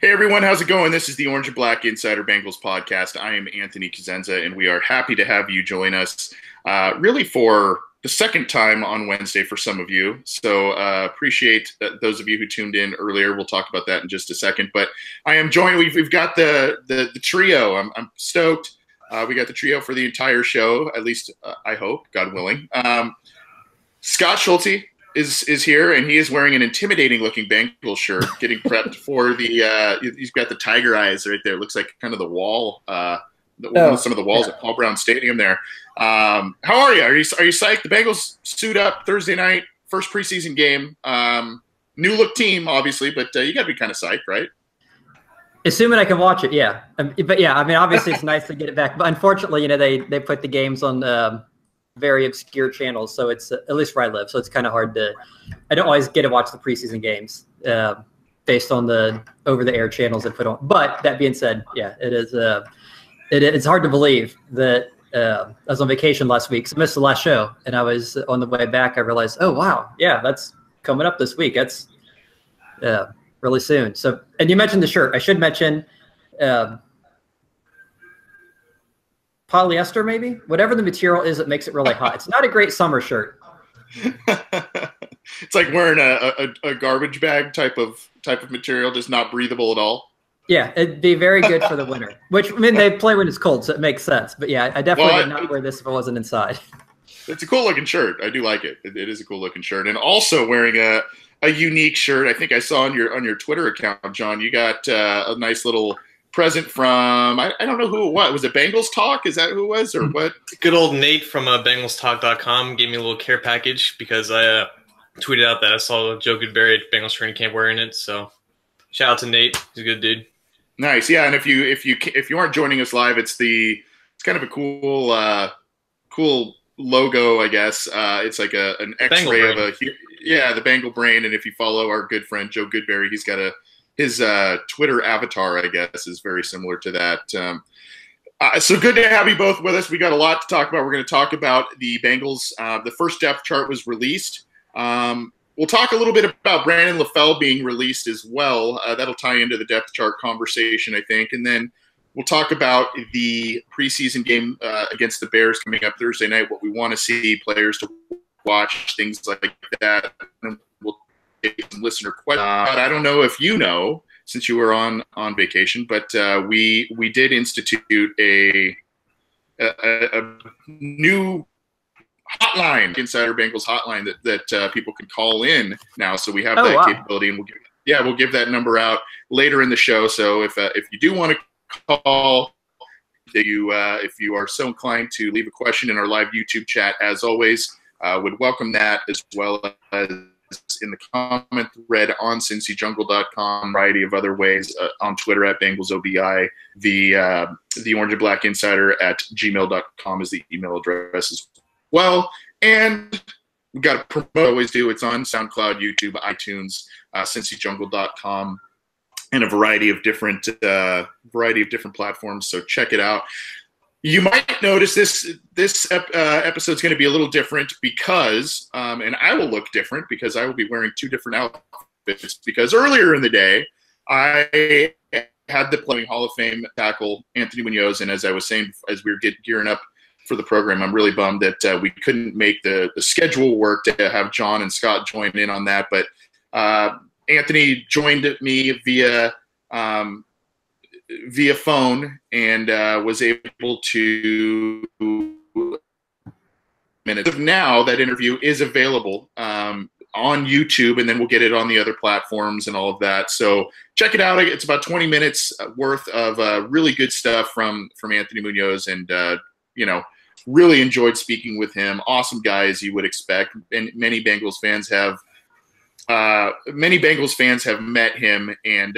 Hey everyone, how's it going? This is the Orange and Black Insider Bengals podcast. I am Anthony Cosenza, and we are happy to have you join us really for the second time on Wednesday for some of you. So appreciate those of you who tuned in earlier. We'll talk about that in just a second. But I am joined. We've got the trio. I'm stoked. We got the trio for the entire show, at least I hope, God willing. Scott Schulte is here, and he is wearing an intimidating-looking Bengals shirt, getting prepped for the he's got the tiger eyes right there. Looks like kind of the wall, some of the walls at Paul Brown Stadium there. How are you? Are you psyched? The Bengals suit up Thursday night, first preseason game. New look team, obviously, but you got to be kind of psyched, right? Assuming I can watch it, yeah. But yeah, I mean, obviously it's nice to get it back. But unfortunately, they put the games on very obscure channels, so it's at least where I live. So it's kind of hard to. I don't always get to watch the preseason games based on the over-the-air channels that put on. But that being said, yeah, it is. It's hard to believe that I was on vacation last week, so I missed the last show, and I was on the way back. I realized, oh wow, yeah, that's coming up this week. That's really soon. So, and you mentioned the shirt. I should mention. Polyester, maybe, whatever the material is that makes it really hot. It's not a great summer shirt. It's like wearing a garbage bag type of material, just not breathable at all. Yeah, it'd be very good for the winter. Which, I mean, they play when it's cold, so it makes sense. But yeah, I definitely would not wear this if I wasn't inside. It's a cool looking shirt. I do like it. It is a cool looking shirt, and also wearing a unique shirt. I think I saw on your Twitter account, John. You got a nice little present from, I don't know who it was. Was it Bengals Talk? Is that who it was, or what? Good old Nate from BengalsTalk.com gave me a little care package because I tweeted out that I saw Joe Goodberry at Bengals training camp wearing it. So shout out to Nate. He's a good dude. Nice, yeah. And if you aren't joining us live, it's kind of a cool logo, I guess. It's like an X-ray of the Bengal brain. And if you follow our good friend Joe Goodberry, he's got his Twitter avatar, I guess, is very similar to that. So good to have you both with us. We got a lot to talk about. We're going to talk about the Bengals. The first depth chart was released. We'll talk a little bit about Brandon LaFell being released as well. That'll tie into the depth chart conversation, I think. And then we'll talk about the preseason game against the Bears coming up Thursday night, what we want to see, players to watch, things like that. And we'll some listener questions. I don't know if you know, since you were on vacation, but we did institute a new hotline, Insider Bengals hotline that people can call in now. So we have that capability, and we'll give that number out later in the show. So if you do want to call, if you are so inclined to leave a question in our live YouTube chat, as always, would welcome that, as well as in the comment thread on cincyjungle.com, variety of other ways, on Twitter at BengalsOBI, the Orange and Black Insider at gmail.com is the email address as well. And we got to promote, always do. It's on SoundCloud, YouTube, iTunes, cincyjungle.com, and a variety of different platforms. So check it out. You might notice this episode is going to be a little different because, and I will look different because I will be wearing two different outfits. Because earlier in the day, I had the playing Hall of Fame tackle Anthony Munoz, and as I was saying, as we were gearing up for the program, I'm really bummed that we couldn't make the schedule work to have John and Scott join in on that. But Anthony joined me via phone and was able to minutes. Now that interview is available on YouTube, and then we'll get it on the other platforms and all of that. So check it out. It's about 20 minutes worth of really good stuff from Anthony Munoz, and really enjoyed speaking with him. Awesome guy, as you would expect. And many Bengals fans have met him, and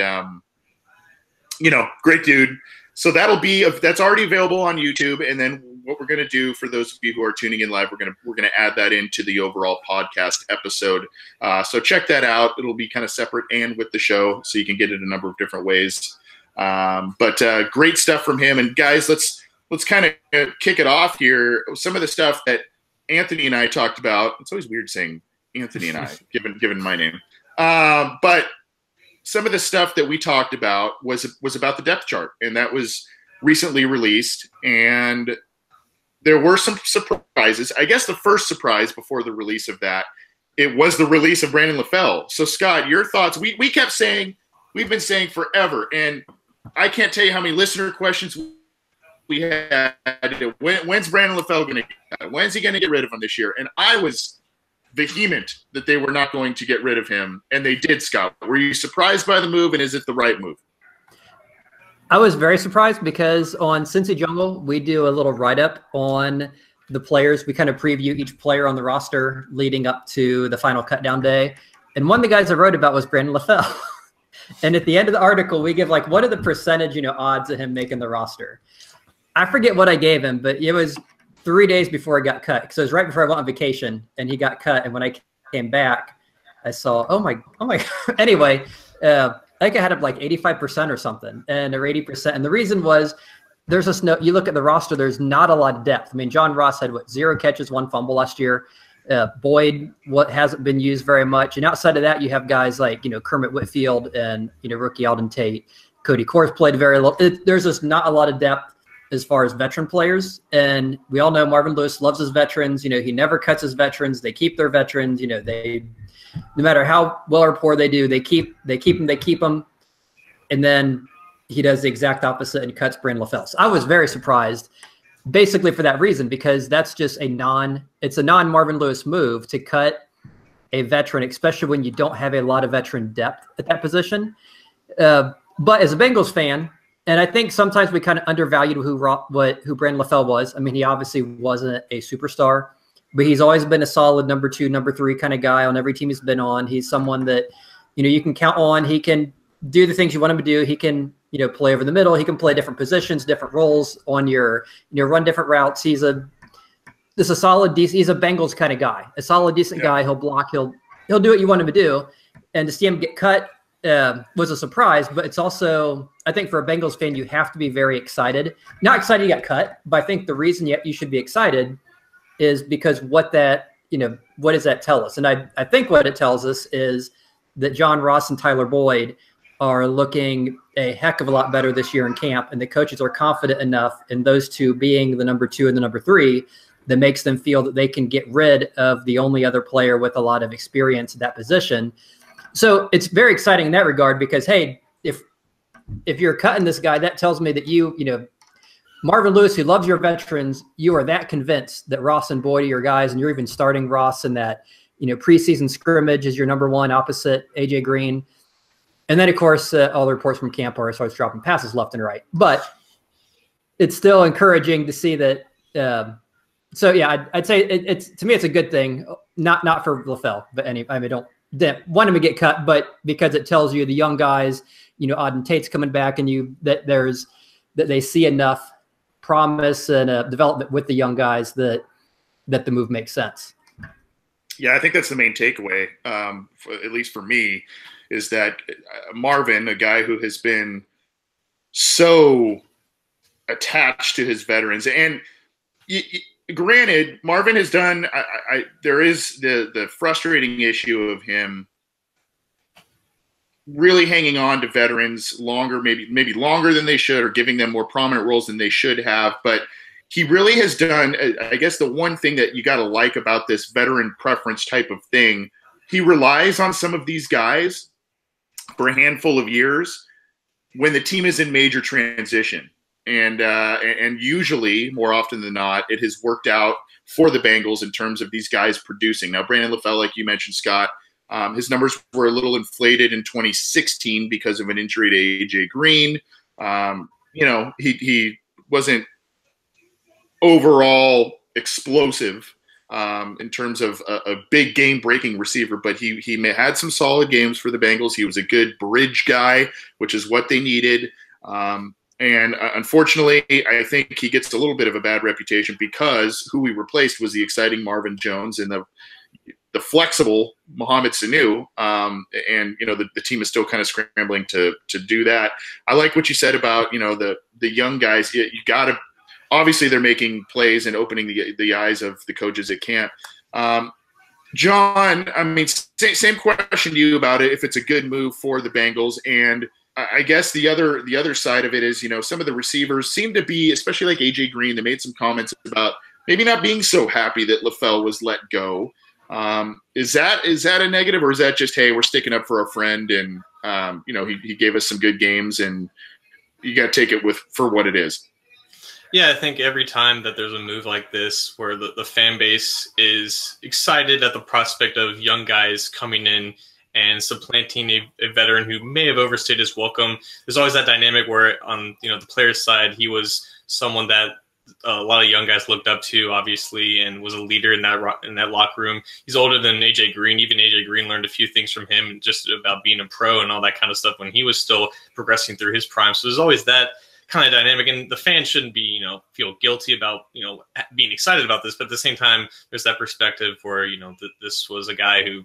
great dude. So that's already available on YouTube. And then what we're going to do for those of you who are tuning in live, we're going to add that into the overall podcast episode. So check that out. It'll be kind of separate and with the show, so you can get it a number of different ways. But great stuff from him. And guys, let's kind of kick it off here. Some of the stuff that Anthony and I talked about. It's always weird saying Anthony and I, given my name. But some of the stuff that we talked about was about the depth chart, and that was recently released, and there were some surprises. I guess the first surprise before the release of that, it was the release of Brandon LaFell. So Scott, your thoughts? We kept saying, we've been saying forever, and I can't tell you how many listener questions we had. When's Brandon LaFell going to get? When's he going to get rid of him this year? And I was vehement that they were not going to get rid of him, and they did. Scott, were you surprised by the move, and is it the right move? I was very surprised because on Cincy Jungle, we do a little write-up on the players. We kind of preview each player on the roster leading up to the final cutdown day. And one of the guys I wrote about was Brandon LaFell. And at the end of the article, we give like, what are the percentage, odds of him making the roster? I forget what I gave him, but it was 3 days before he got cut. Because it was right before I went on vacation and he got cut. And when I came back, I saw, oh my. Anyway, I think I had up like 85% or something, or 80%. And the reason was there's just no, you look at the roster, there's not a lot of depth. I mean, John Ross had 0 catches, 1 fumble last year. Boyd, hasn't been used very much. And outside of that, you have guys like, Kermit Whitfield and, rookie Alden Tate. Cody Kors played very low. There's just not a lot of depth as far as veteran players. And we all know Marvin Lewis loves his veterans. He never cuts his veterans. They keep their veterans. They, no matter how well or poor they do, they keep them. And then he does the exact opposite and cuts Brandon LaFell. So I was very surprised, basically for that reason, because that's just it's a non-Marvin Lewis move to cut a veteran, especially when you don't have a lot of veteran depth at that position. But as a Bengals fan, and I think sometimes we kind of undervalued who Brandon LaFell was. I mean, he obviously wasn't a superstar, but he's always been a solid number 2, number 3 kind of guy on every team he's been on. He's someone that, you can count on. He can do the things you want him to do. He can, play over the middle. He can play different positions, different roles on your, run different routes. He's a solid, decent, he's a Bengals kind of guy, a solid, decent guy. He'll block. He'll do what you want him to do. And to see him get cut was a surprise, but it's also, I think for a Bengals fan, you have to be very excited. Not excited he got cut, but I think the reason you should be excited is because what does that tell us? And I think what it tells us is that John Ross and Tyler Boyd are looking a heck of a lot better this year in camp, and the coaches are confident enough in those two being the number 2 and the number 3 that makes them feel that they can get rid of the only other player with a lot of experience at that position. So it's very exciting in that regard because, hey, if you're cutting this guy, that tells me that Marvin Lewis, who loves your veterans, you are that convinced that Ross and Boyd are your guys, and you're even starting Ross in that, preseason scrimmage as your number 1 opposite A.J. Green. And then, of course, all the reports from camp are starts dropping passes left and right. But it's still encouraging to see that. So, yeah, I'd say it's to me it's a good thing, not for LaFell, but don't want him to get cut, but because it tells you the young guys, Auden Tate's coming back, and that they see enough promise and development with the young guys that the move makes sense. Yeah, I think that's the main takeaway, at least for me, is that Marvin, a guy who has been so attached to his veterans, and granted, Marvin has done. There is the frustrating issue of him really hanging on to veterans longer, maybe longer than they should, or giving them more prominent roles than they should have. But he really has done, I guess, the one thing that you got to like about this veteran preference type of thing. He relies on some of these guys for a handful of years when the team is in major transition. And usually, more often than not, it has worked out for the Bengals in terms of these guys producing. Now, Brandon LaFell, like you mentioned, Scott, his numbers were a little inflated in 2016 because of an injury to A.J. Green. He wasn't overall explosive in terms of a big game-breaking receiver, but he had some solid games for the Bengals. He was a good bridge guy, which is what they needed. And unfortunately, I think he gets a little bit of a bad reputation because who we replaced was the exciting Marvin Jones and the flexible Mohamed Sanu. And the team is still kind of scrambling to do that. I like what you said about the young guys. You got to. Obviously, they're making plays and opening the eyes of the coaches at camp. John, I mean, same question to you about it. If it's a good move for the Bengals, and I guess the other side of it is, some of the receivers seem to be, especially like AJ Green, they made some comments about maybe not being so happy that LaFell was let go. Is that a negative, or is that just, hey, we're sticking up for our friend, and he gave us some good games, and you got to take it for what it is? Yeah, I think every time that there's a move like this where the fan base is excited at the prospect of young guys coming in and supplanting a veteran who may have overstayed his welcome, there's always that dynamic where on the player's side, he was someone that a lot of young guys looked up to, obviously, and was a leader in that locker room. He's older than AJ Green. Even AJ Green learned a few things from him just about being a pro and all that kind of stuff when he was still progressing through his prime. So there's always that kind of dynamic, and the fans shouldn't be, feel guilty about, being excited about this. But at the same time, there's that perspective where, this was a guy who,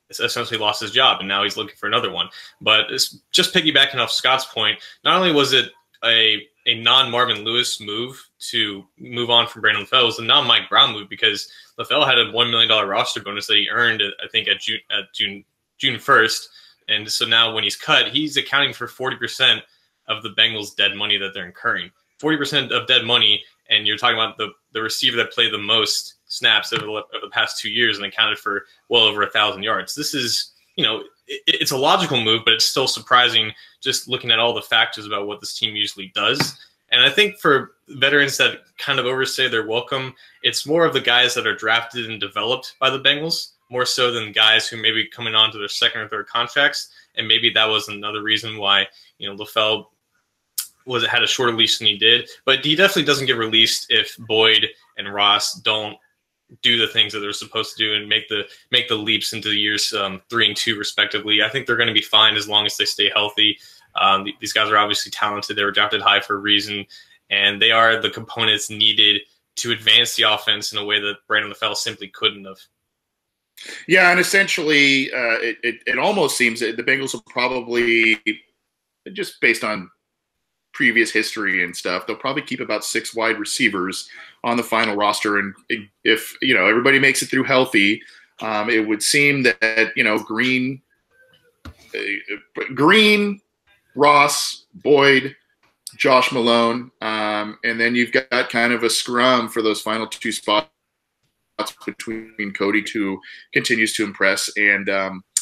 essentially lost his job and now he's looking for another one. But it's just piggybacking off Scott's point, not only was it a non-Marvin Lewis move to move on from Brandon LaFell, it was a non-Mike Brown move because LaFell had a $1 million roster bonus that he earned, I think, at June 1st. And so now when he's cut, he's accounting for 40% of the Bengals' dead money that they're incurring. 40% of dead money, and you're talking about the receiver that played the most snaps over the past 2 years and accounted for well over 1,000 yards. This is, it's a logical move, but it's still surprising just looking at all the factors about what this team usually does. And I think for veterans that kind of overstay their welcome, it's more of the guys that are drafted and developed by the Bengals, more so than guys who may be coming on to their second or third contracts. And maybe that was another reason why, LaFell had a shorter leash than he did. But he definitely doesn't get released if Boyd and Ross don't do the things that they're supposed to do and make the leaps into the years 3 and 2 respectively. I think they're going to be fine as long as they stay healthy. These guys are obviously talented. They were drafted high for a reason, and they are the components needed to advance the offense in a way that Brandon LaFell simply couldn't have. Yeah, and essentially it almost seems that the Bengals will probably, just based on previous history and stuff, they'll probably keep about 6 wide receivers on the final roster. And if, everybody makes it through healthy, it would seem that, Green, Ross, Boyd, Josh Malone, and then you've got kind of a scrum for those final 2 spots between Cody, who continues to impress, and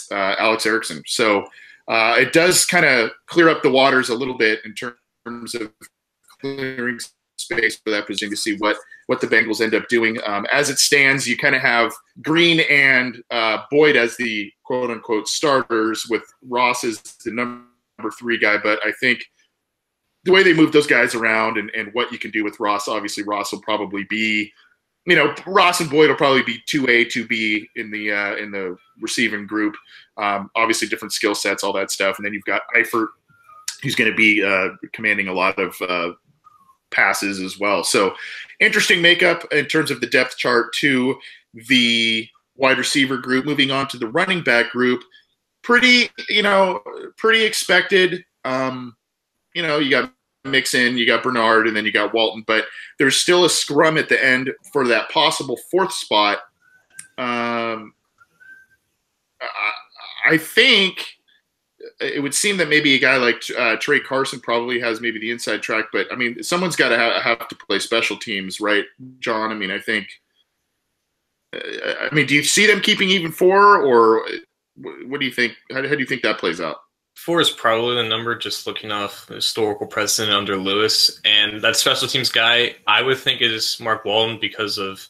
Alex Erickson. So it does kind of clear up the waters a little bit in terms of clearing space for that position to see what the Bengals end up doing. As it stands, you kind of have Green and Boyd as the quote-unquote starters, with Ross as the number 3 guy. But I think the way they move those guys around and what you can do with Ross, obviously Ross will probably be, Ross and Boyd will probably be 2A, 2B in the receiving group. Obviously different skill sets, all that stuff. And then you've got Eifert, who's going to be commanding a lot of passes as well. So interesting makeup in terms of the depth chart to the wide receiver group. Moving on to the running back group, pretty expected. You got Mixon, you got Bernard, and then you got Walton, but there's still a scrum at the end for that possible 4th spot. I think it would seem that maybe a guy like Trey Carson probably has maybe the inside track, but I mean, someone's got to have to play special teams, right, John? I mean, I think. Do you see them keeping even 4, or what do you think? How do you think that plays out? 4 is probably the number, just looking off historical precedent under Lewis. And that special teams guy, I would think, is Mark Walton because of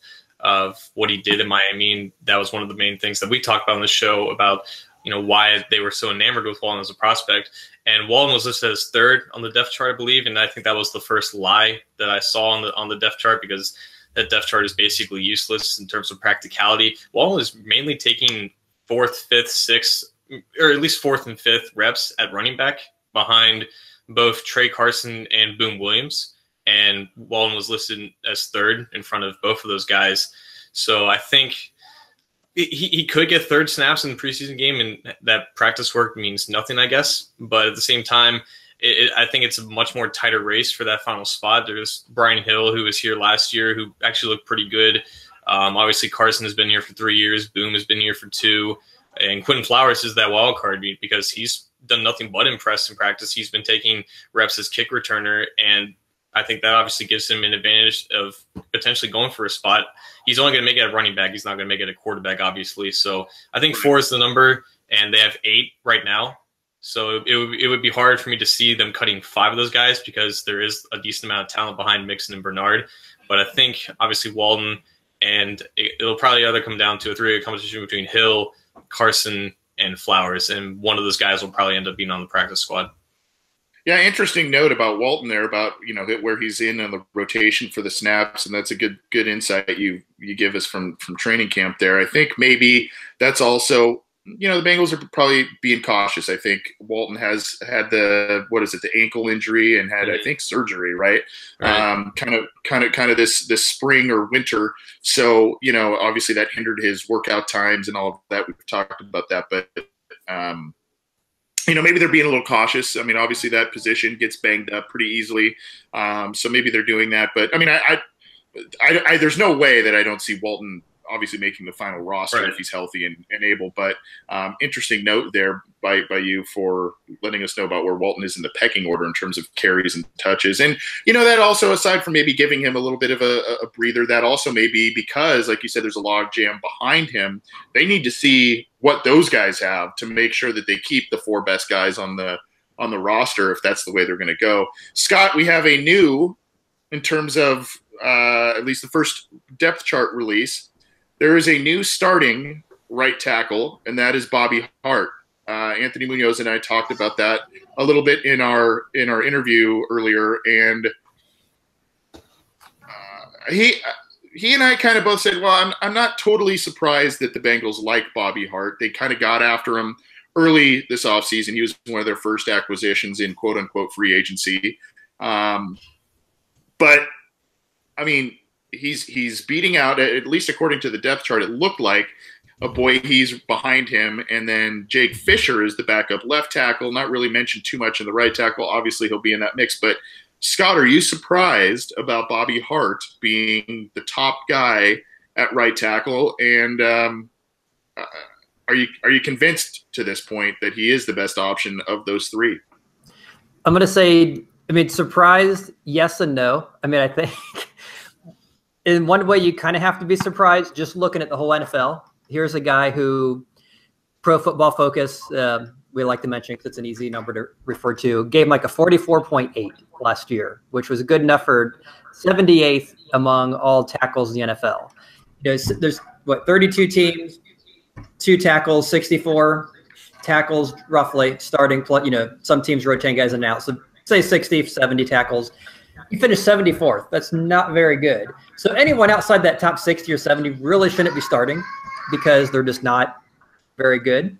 what he did in Miami. And that was one of the main things that we talked about on the show about, why they were so enamored with Walton as a prospect. And Walton was listed as 3rd on the depth chart, I believe. And I think that was the first lie that I saw on the depth chart, because that depth chart is basically useless in terms of practicality. Walton is mainly taking 4th, 5th, 6th, or at least 4th and 5th reps at running back behind both Trey Carson and Boone Williams. And Walton was listed as 3rd in front of both of those guys. So I think he could get 3rd snaps in the preseason game, and that practice work means nothing, I guess. But at the same time, I think it's a much more tighter race for that final spot. There's Brian Hill, who was here last year, who actually looked pretty good Obviously, Carson has been here for 3 years. Boom has been here for 2. And Quentin Flowers is that wild card because he's done nothing but impress in practice. He's been taking reps as kick returner, and I think that obviously gives him an advantage of potentially going for a spot. He's only going to make it at running back. He's not going to make it at quarterback, obviously. So I think 4 is the number, and they have 8 right now. So it would be hard for me to see them cutting 5 of those guys because there is a decent amount of talent behind Mixon and Bernard. But I think obviously Walton, and it'll probably either come down to a 3-way competition between Hill, Carson, and Flowers, and one of those guys will probably end up being on the practice squad. Yeah, interesting note about Walton there about, where he's in on the rotation for the snaps, and that's a good insight you give us from training camp there. I think maybe that's also, the Bengals are probably being cautious. I think Walton has had the ankle injury and had, I think, surgery, right? Kind of this spring or winter. So, obviously that hindered his workout times and all of that. We've talked about that, but maybe they're being a little cautious. I mean, obviously that position gets banged up pretty easily. So maybe they're doing that. But I mean, I there's no way that I don't see Walton obviously making the final roster if he's healthy and able. But interesting note there by you for letting us know about where Walton is in the pecking order in terms of carries and touches. And, that also, aside from maybe giving him a little bit of a breather, that also may be because, like you said, there's a log jam behind him. They need to see what those guys have to make sure that they keep the 4 best guys on the roster if that's the way they're going to go. Scott, we have a new, in terms of at least the first depth chart release, there is a new starting right tackle, and that is Bobby Hart. Anthony Munoz and I talked about that a little bit in our interview earlier, and he and I kind of both said, well, I'm not totally surprised that the Bengals like Bobby Hart. They kind of got after him early this offseason. He was one of their first acquisitions in quote-unquote free agency. But, I mean, he's beating out, at least according to the depth chart, it looked like a boy he's behind him. And then Jake Fisher is the backup left tackle, not really mentioned too much in the right tackle. Obviously, he'll be in that mix. But, Scott, are you surprised about Bobby Hart being the top guy at right tackle? And are you convinced to this point that he is the best option of those 3? I'm going to say, surprised, yes and no. I think in one way you kind of have to be surprised just looking at the whole NFL. Here's a guy who Pro Football Focus, we like to mention because it's an easy number to refer to, gave him like a 44.8 last year, which was good enough for 78th among all tackles in the NFL. There's 32 teams, 2 tackles, 64 tackles roughly starting. Some teams rotate guys in and out. So say 60, 70 tackles. You finished 74th. That's not very good. So anyone outside that top 60 or 70 really shouldn't be starting because they're just not very good.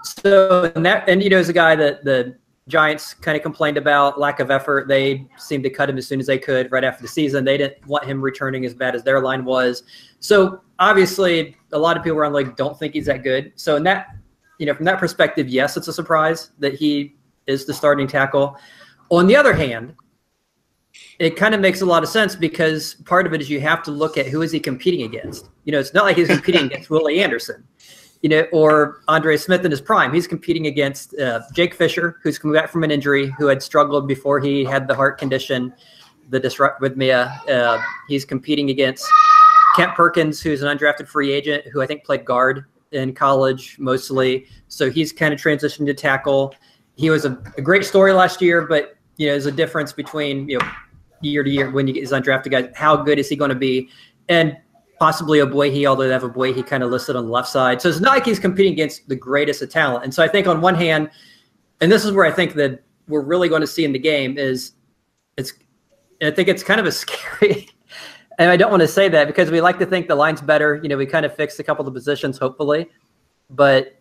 So as a guy that the Giants kind of complained about lack of effort. They seemed to cut him as soon as they could right after the season. They didn't want him returning as bad as their line was. So obviously a lot of people around the league don't think he's that good. So in that, from that perspective, yes, it's a surprise that he is the starting tackle. On the other hand, it kind of makes a lot of sense because part of it is you have to look at who is he competing against. It's not like he's competing against Willie Anderson, or Andre Smith in his prime. He's competing against Jake Fisher, who's coming back from an injury, who had struggled before he had the heart condition, the dysrhythmia. He's competing against Kent Perkins, who's an undrafted free agent, who I think played guard in college mostly. So he's kind of transitioned to tackle. He was a great story last year, but there's a difference between year to year when you get these undrafted guys. How good is he going to be? And possibly although they have a boy, he kind of listed on the left side. So it's not like he's competing against the greatest of talent. And so I think on one hand, and this is where I think that we're really going to see in the game is I think it's kind of a scary, and I don't want to say that because we like to think the line's better. We kind of fixed a couple of the positions, hopefully. But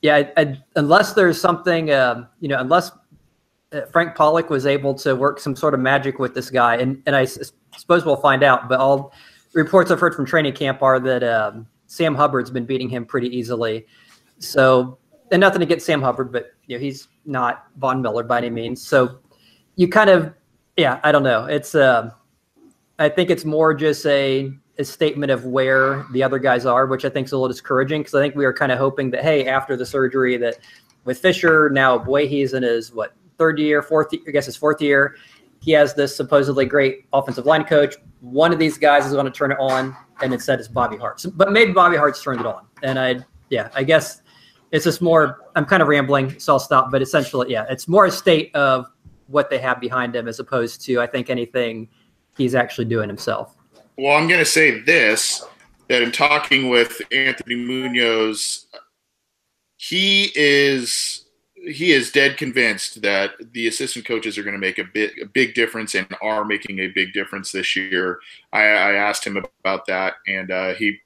yeah, unless there's something, unless Frank Pollock was able to work some sort of magic with this guy, and I suppose we'll find out. But all reports I've heard from training camp are that Sam Hubbard's been beating him pretty easily. So, and nothing against Sam Hubbard, but he's not Von Miller by any means. So, you kind of, I don't know. It's I think it's more just a statement of where the other guys are, which I think is a little discouraging, because I think we were kind of hoping that, hey, after the surgery, that with Fisher, now Boyhe's in his, third year, his fourth year. He has this supposedly great offensive line coach. One of these guys is going to turn it on, and instead it's Bobby Hart. But maybe Bobby Hart's turned it on. And I guess it's just more, I'm kind of rambling, so I'll stop. But essentially, yeah, it's more a state of what they have behind him as opposed to, I think, anything he's actually doing himself. Well, I'm going to say this, that in talking with Anthony Munoz, he is dead convinced that the assistant coaches are going to make a big difference and are making a big difference this year. I asked him about that, and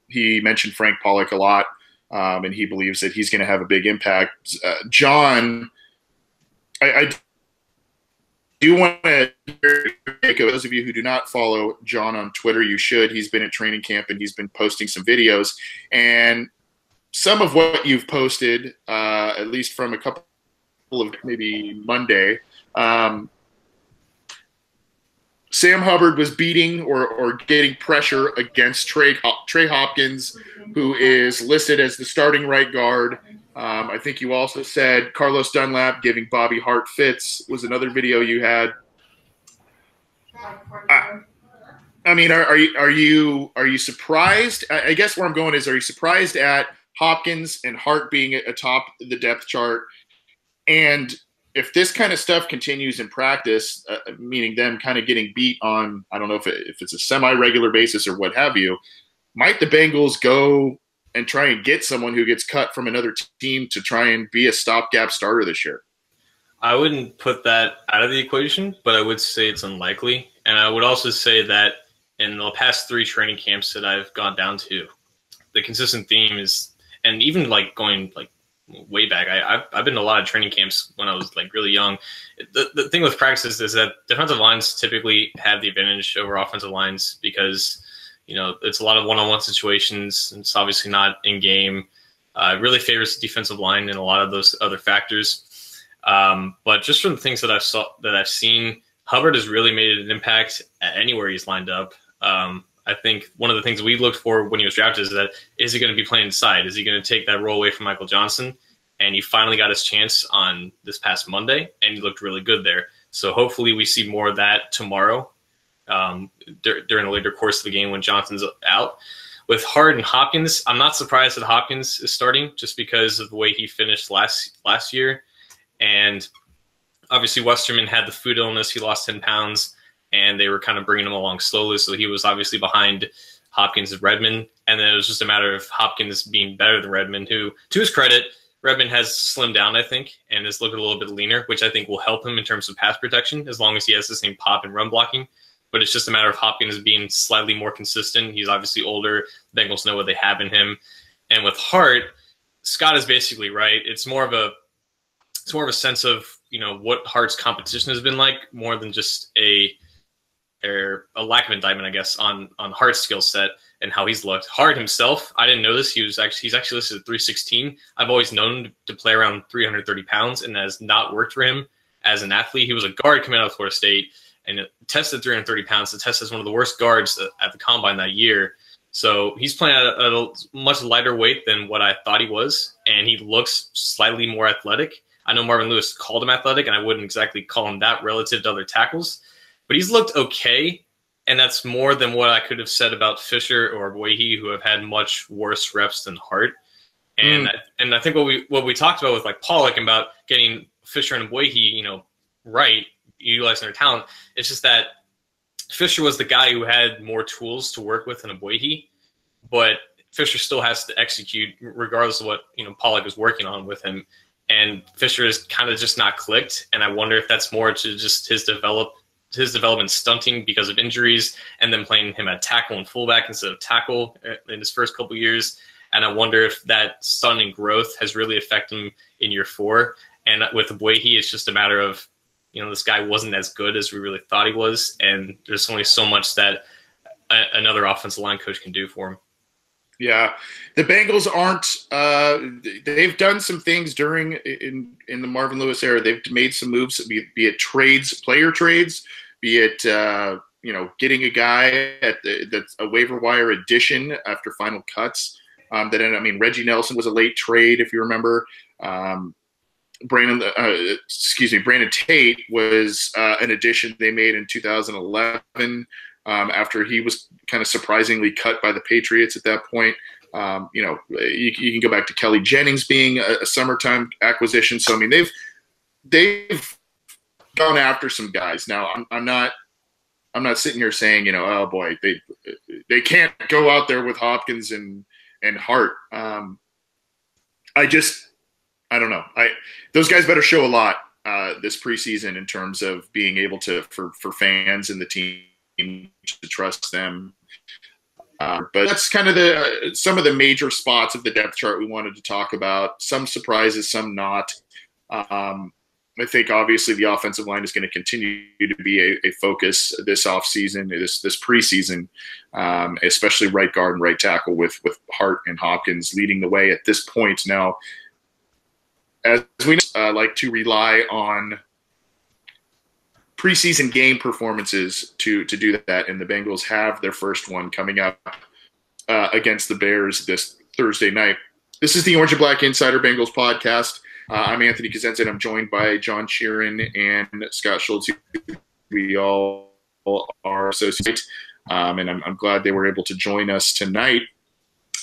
he mentioned Frank Pollock a lot, and he believes that he's going to have a big impact. John, I do want to make those of you who do not follow John on Twitter, you should. He's been at training camp, and he's been posting some videos. And some of what you've posted, at least from a couple of maybe Monday, Sam Hubbard was beating or getting pressure against Trey Hopkins, who is listed as the starting right guard. I think you also said Carlos Dunlap giving Bobby Hart fits was another video you had. I mean, are you surprised? I guess where I'm going is, are you surprised at Hopkins and Hart being atop the depth chart? And if this kind of stuff continues in practice, meaning them kind of getting beat on, I don't know if it's a semi-regular basis or what have you, might the Bengals go and try and get someone who gets cut from another team to try and be a stopgap starter this year? I wouldn't put that out of the equation, but I would say it's unlikely. And I would also say that in the past 3 training camps that I've gone down to, the consistent theme is, and even going way back, I've been to a lot of training camps when I was really young. The thing with practices is that defensive lines typically have the advantage over offensive lines because, it's a lot of one-on-one situations. It's obviously not in game. It really favors the defensive line and a lot of those other factors. But just from the things that I've seen, Hubbard has really made an impact at anywhere he's lined up. I think one of the things we looked for when he was drafted is he going to be playing inside? Is he going to take that role away from Michael Johnson? And he finally got his chance on this past Monday, and he looked really good there. So hopefully we see more of that tomorrow during the later course of the game when Johnson's out. With Hart and Hopkins, I'm not surprised that Hopkins is starting just because of the way he finished last year. And obviously Westerman had the food illness. He lost 10 pounds. And they were kind of bringing him along slowly. So he was obviously behind Hopkins and Redmond. And then it was just a matter of Hopkins being better than Redmond, who, to his credit, Redmond has slimmed down, I think, and is looking a little bit leaner, which I think will help him in terms of pass protection as long as he has the same pop and run blocking. But it's just a matter of Hopkins being slightly more consistent. He's obviously older. The Bengals know what they have in him. And with Hart, Scott is basically right. It's more of a sense of, what Hart's competition has been like, more than just a lack of indictment, I guess, on Hart's skill set and how he's looked. Hart himself, I didn't know this. He's actually listed at 316. I've always known him to play around 330 pounds, and that has not worked for him as an athlete. He was a guard coming out of Florida State and it tested 330 pounds. It tested as one of the worst guards at the combine that year. So he's playing at a much lighter weight than what I thought he was, and he looks slightly more athletic. I know Marvin Lewis called him athletic, and I wouldn't exactly call him that relative to other tackles. But he's looked okay, and that's more than what I could have said about Fisher or Boyhe, who have had much worse reps than Hart. And I think what we talked about with Pollock about getting Fisher and Boyhe, right, utilizing their talent, it's just that Fisher was the guy who had more tools to work with than a Boyhe, but Fisher still has to execute regardless of what Pollock is working on with him. And Fisher is kind of just not clicked, and I wonder if that's more to just his development stunting because of injuries, and then playing him at tackle and fullback instead of tackle in his first couple years. And I wonder if that stunning growth has really affected him in year 4. And with Boyhe, it's just a matter of, this guy wasn't as good as we really thought he was, and there's only so much that another offensive line coach can do for him. Yeah, the Bengals aren't. They've done some things in the Marvin Lewis era. They've made some moves, be it trades, player trades, be it getting a guy that's a waiver wire addition after final cuts. Reggie Nelson was a late trade, if you remember. Brandon Tate was an addition they made in 2011 after he was kind of surprisingly cut by the Patriots at that point. You can go back to Kelly Jennings being a summertime acquisition. So, I mean, they've gone after some guys. Now, I'm not sitting here saying, oh boy, they can't go out there with Hopkins and Hart. I don't know. Those guys better show a lot this preseason in terms of being able to for fans and the team to trust them. But that's kind of some of the major spots of the depth chart we wanted to talk about. Some surprises, some not. I think obviously the offensive line is going to continue to be a focus this offseason, this preseason, especially right guard and right tackle with Hart and Hopkins leading the way at this point. Now, as we like to rely on preseason game performances to do that, and the Bengals have their first one coming up against the Bears this Thursday night. This is the Orange and Black Insider Bengals podcast. I'm Anthony Cosenza. I'm joined by John Sheeran and Scott Schultz. We all are associates, and I'm glad they were able to join us tonight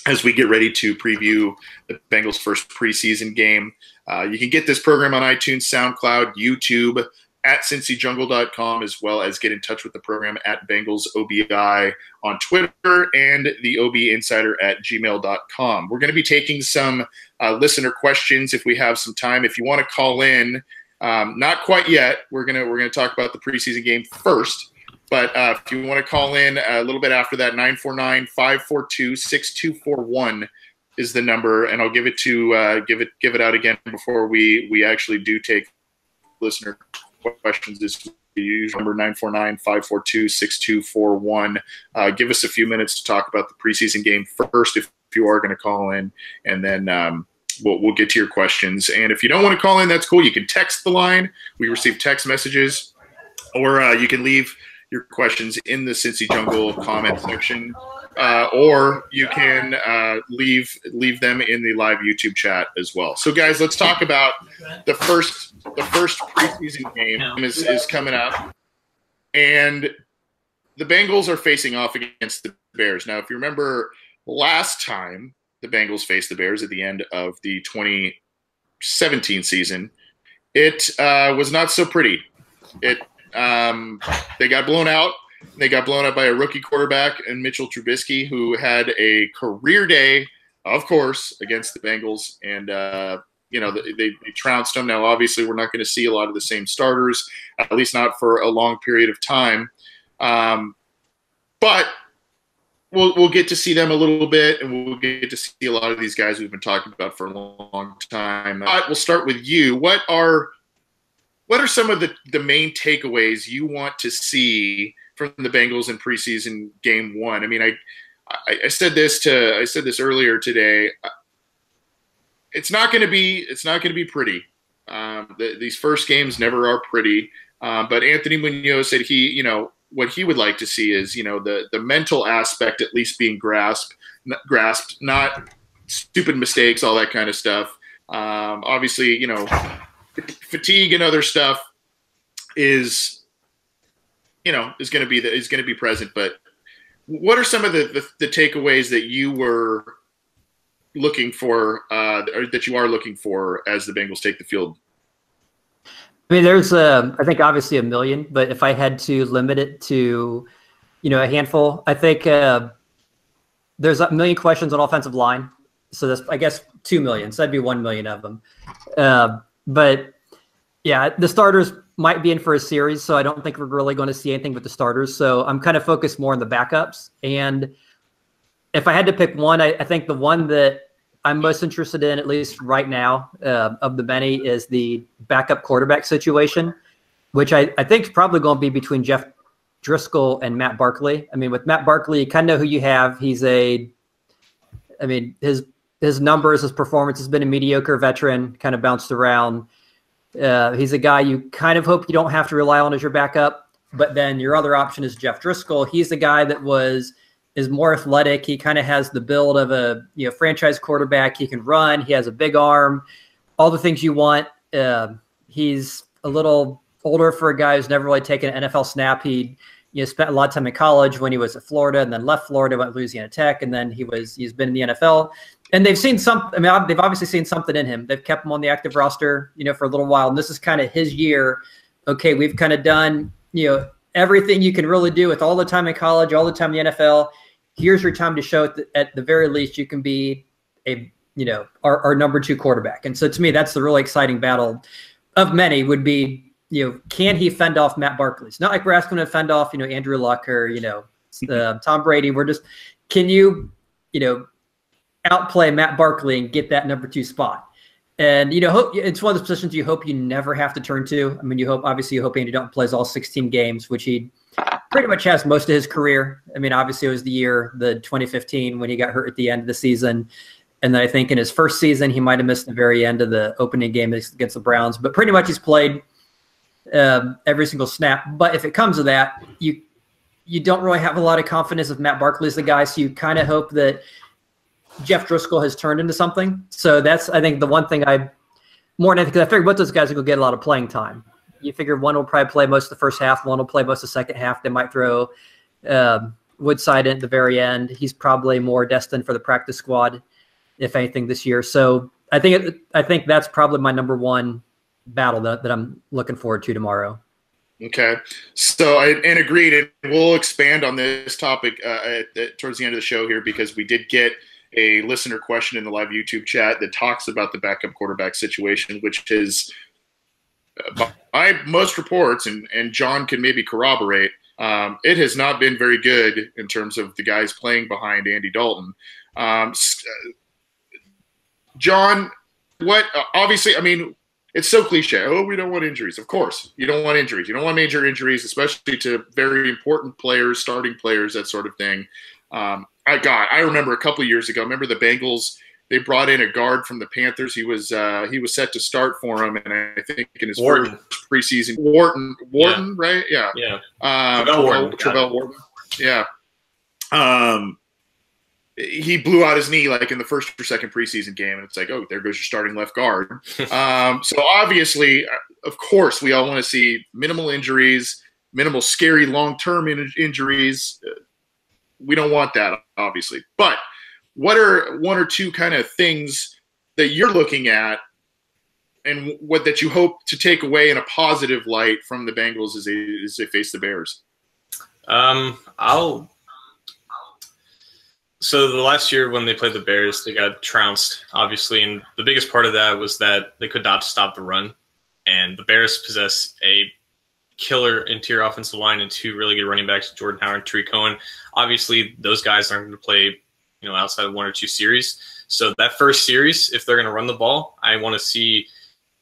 as we get ready to preview the Bengals' first preseason game. You can get this program on iTunes, SoundCloud, YouTube, at cincyjungle.com, as well as get in touch with the program at BengalsOBI on Twitter and the obinsider@gmail.com. We're going to be taking some listener questions if we have some time. If you want to call in, not quite yet. We're gonna talk about the preseason game first. But if you want to call in a little bit after that, 949-542-6241 is the number, and I'll give it out again before we actually do take listener questions. This number 949-542-6241. Give us a few minutes to talk about the preseason game first, if you are going to call in, and then we'll get to your questions. And if you don't want to call in, that's cool. You can text the line. We receive text messages, or you can leave your questions in the Cincy Jungle comment section, or you can leave them in the live YouTube chat as well. So, guys, let's talk about the first preseason game is coming up, and the Bengals are facing off against the Bears. Now, if you remember last time the Bengals faced the Bears at the end of the 2017 season, it was not so pretty. They got blown out. They got blown out by a rookie quarterback and Mitchell Trubisky, who had a career day, of course, against the Bengals. And, they trounced them. Now, obviously, we're not going to see a lot of the same starters, at least not for a long period of time. But we'll get to see them a little bit, and we'll get to see a lot of these guys we've been talking about for a long time. We'll start with you. What are some of the main takeaways you want to see from the Bengals in preseason game one? I mean, I said this earlier today. It's not going to be pretty. These first games never are pretty. But Anthony Munoz said what he would like to see is the mental aspect at least being grasped, not stupid mistakes, all that kind of stuff. Obviously, fatigue and other stuff is going to be present. But what are some of the takeaways that you were looking for, or that you are looking for as the Bengals take the field? I mean, there's I think obviously a million, but if I had to limit it to a handful, I think there's a million questions on offensive line. So that's, I guess, 2 million. So that'd be 1 million of them. But yeah, the starters might be in for a series, so I don't think we're really going to see anything with the starters. So I'm kind of focused more on the backups. And if I had to pick one, I think the one that I'm most interested in, at least right now, of the many, is the backup quarterback situation, which I think is probably going to be between Jeff Driscoll and Matt Barkley. I mean, with Matt Barkley, you kind of know who you have. His numbers, his performance has been a mediocre veteran, kind of bounced around. He's a guy you kind of hope you don't have to rely on as your backup. But then your other option is Jeff Driscoll. He's the guy that is more athletic. He kind of has the build of a franchise quarterback. He can run. He has a big arm, all the things you want. He's a little older for a guy who's never really taken an NFL snap. He spent a lot of time in college when he was at Florida, and then left Florida, went to Louisiana Tech, and then he's been in the NFL. And they've seen they've obviously seen something in him. They've kept him on the active roster, for a little while, and this is kind of his year. Okay, we've kind of done, everything you can really do with all the time in college, all the time in the NFL. Here's your time to show at the very least you can be our number 2 quarterback. And so to me, that's the really exciting battle of many would be, can he fend off Matt Barkley? It's not like we're asking him to fend off, Andrew Luck or, Tom Brady. We're just, can you, outplay Matt Barkley and get that number 2 spot? And, it's one of those positions you hope you never have to turn to. I mean, you hope Andy Dalton plays all 16 games, which he pretty much has most of his career. I mean, obviously it was the 2015 when he got hurt at the end of the season. And then I think in his first season, he might've missed the very end of the opening game against the Browns, but pretty much he's played every single snap. But if it comes to that, you don't really have a lot of confidence if Matt Barkley is the guy. So you kind of hope that Jeff Driscoll has turned into something. So that's, I think, the one thing more than anything, because I figured both those guys are going to get a lot of playing time. You figure one will probably play most of the first half, one will play most of the second half. They might throw Woodside in at the very end. He's probably more destined for the practice squad, if anything, this year. So I think that's probably my number 1 battle that I'm looking forward to tomorrow. Okay. So, and agreed, and we'll expand on this topic towards the end of the show here, because we did get a listener question in the live YouTube chat that talks about the backup quarterback situation, which is, by most reports, and John can maybe corroborate, it has not been very good in terms of the guys playing behind Andy Dalton. John, obviously, I mean, it's so cliche. Oh, we don't want injuries. Of course, you don't want injuries. You don't want major injuries, especially to very important players, starting players, that sort of thing. I remember a couple of years ago, remember the Bengals, they brought in a guard from the Panthers. He was set to start for them, and I think in his first preseason, Wharton, yeah. Right? Yeah. Yeah. Travell Wharton. Yeah. He blew out his knee like in the first or second preseason game, and it's like, oh, there goes your starting left guard. So obviously, of course, we all want to see minimal injuries, minimal scary long-term injuries. We don't want that, obviously. But what are 1 or 2 kind of things that you're looking at and what that you hope to take away in a positive light from the Bengals as they face the Bears? So the last year when they played the Bears, they got trounced, obviously, and the biggest part of that was that they could not stop the run. And the Bears possess a killer interior offensive line and 2 really good running backs, Jordan Howard and Tariq Cohen. Obviously, those guys aren't going to play, outside of 1 or 2 series. So that first series, if they're going to run the ball, I want to see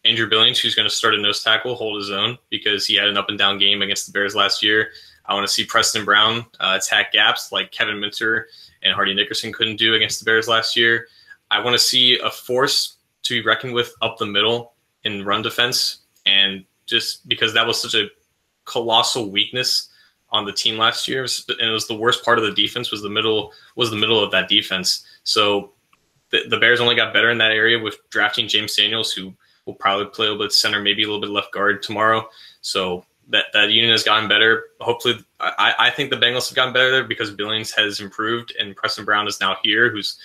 Andrew Billings, who's going to start a nose tackle, hold his own because he had an up-and-down game against the Bears last year. I want to see Preston Brown attack gaps like Kevin Minter and Hardy Nickerson couldn't do against the Bears last year. I want to see a force to be reckoned with up the middle in run defense, and just because that was such a colossal weakness on the team last year, and it was the worst part of the defense was the middle of that defense. So the Bears only got better in that area with drafting James Daniels, who will probably play a little bit center, maybe a little bit left guard tomorrow. So that unit has gotten better. Hopefully, I think the Bengals have gotten better there because Billings has improved and Preston Brown is now here, who's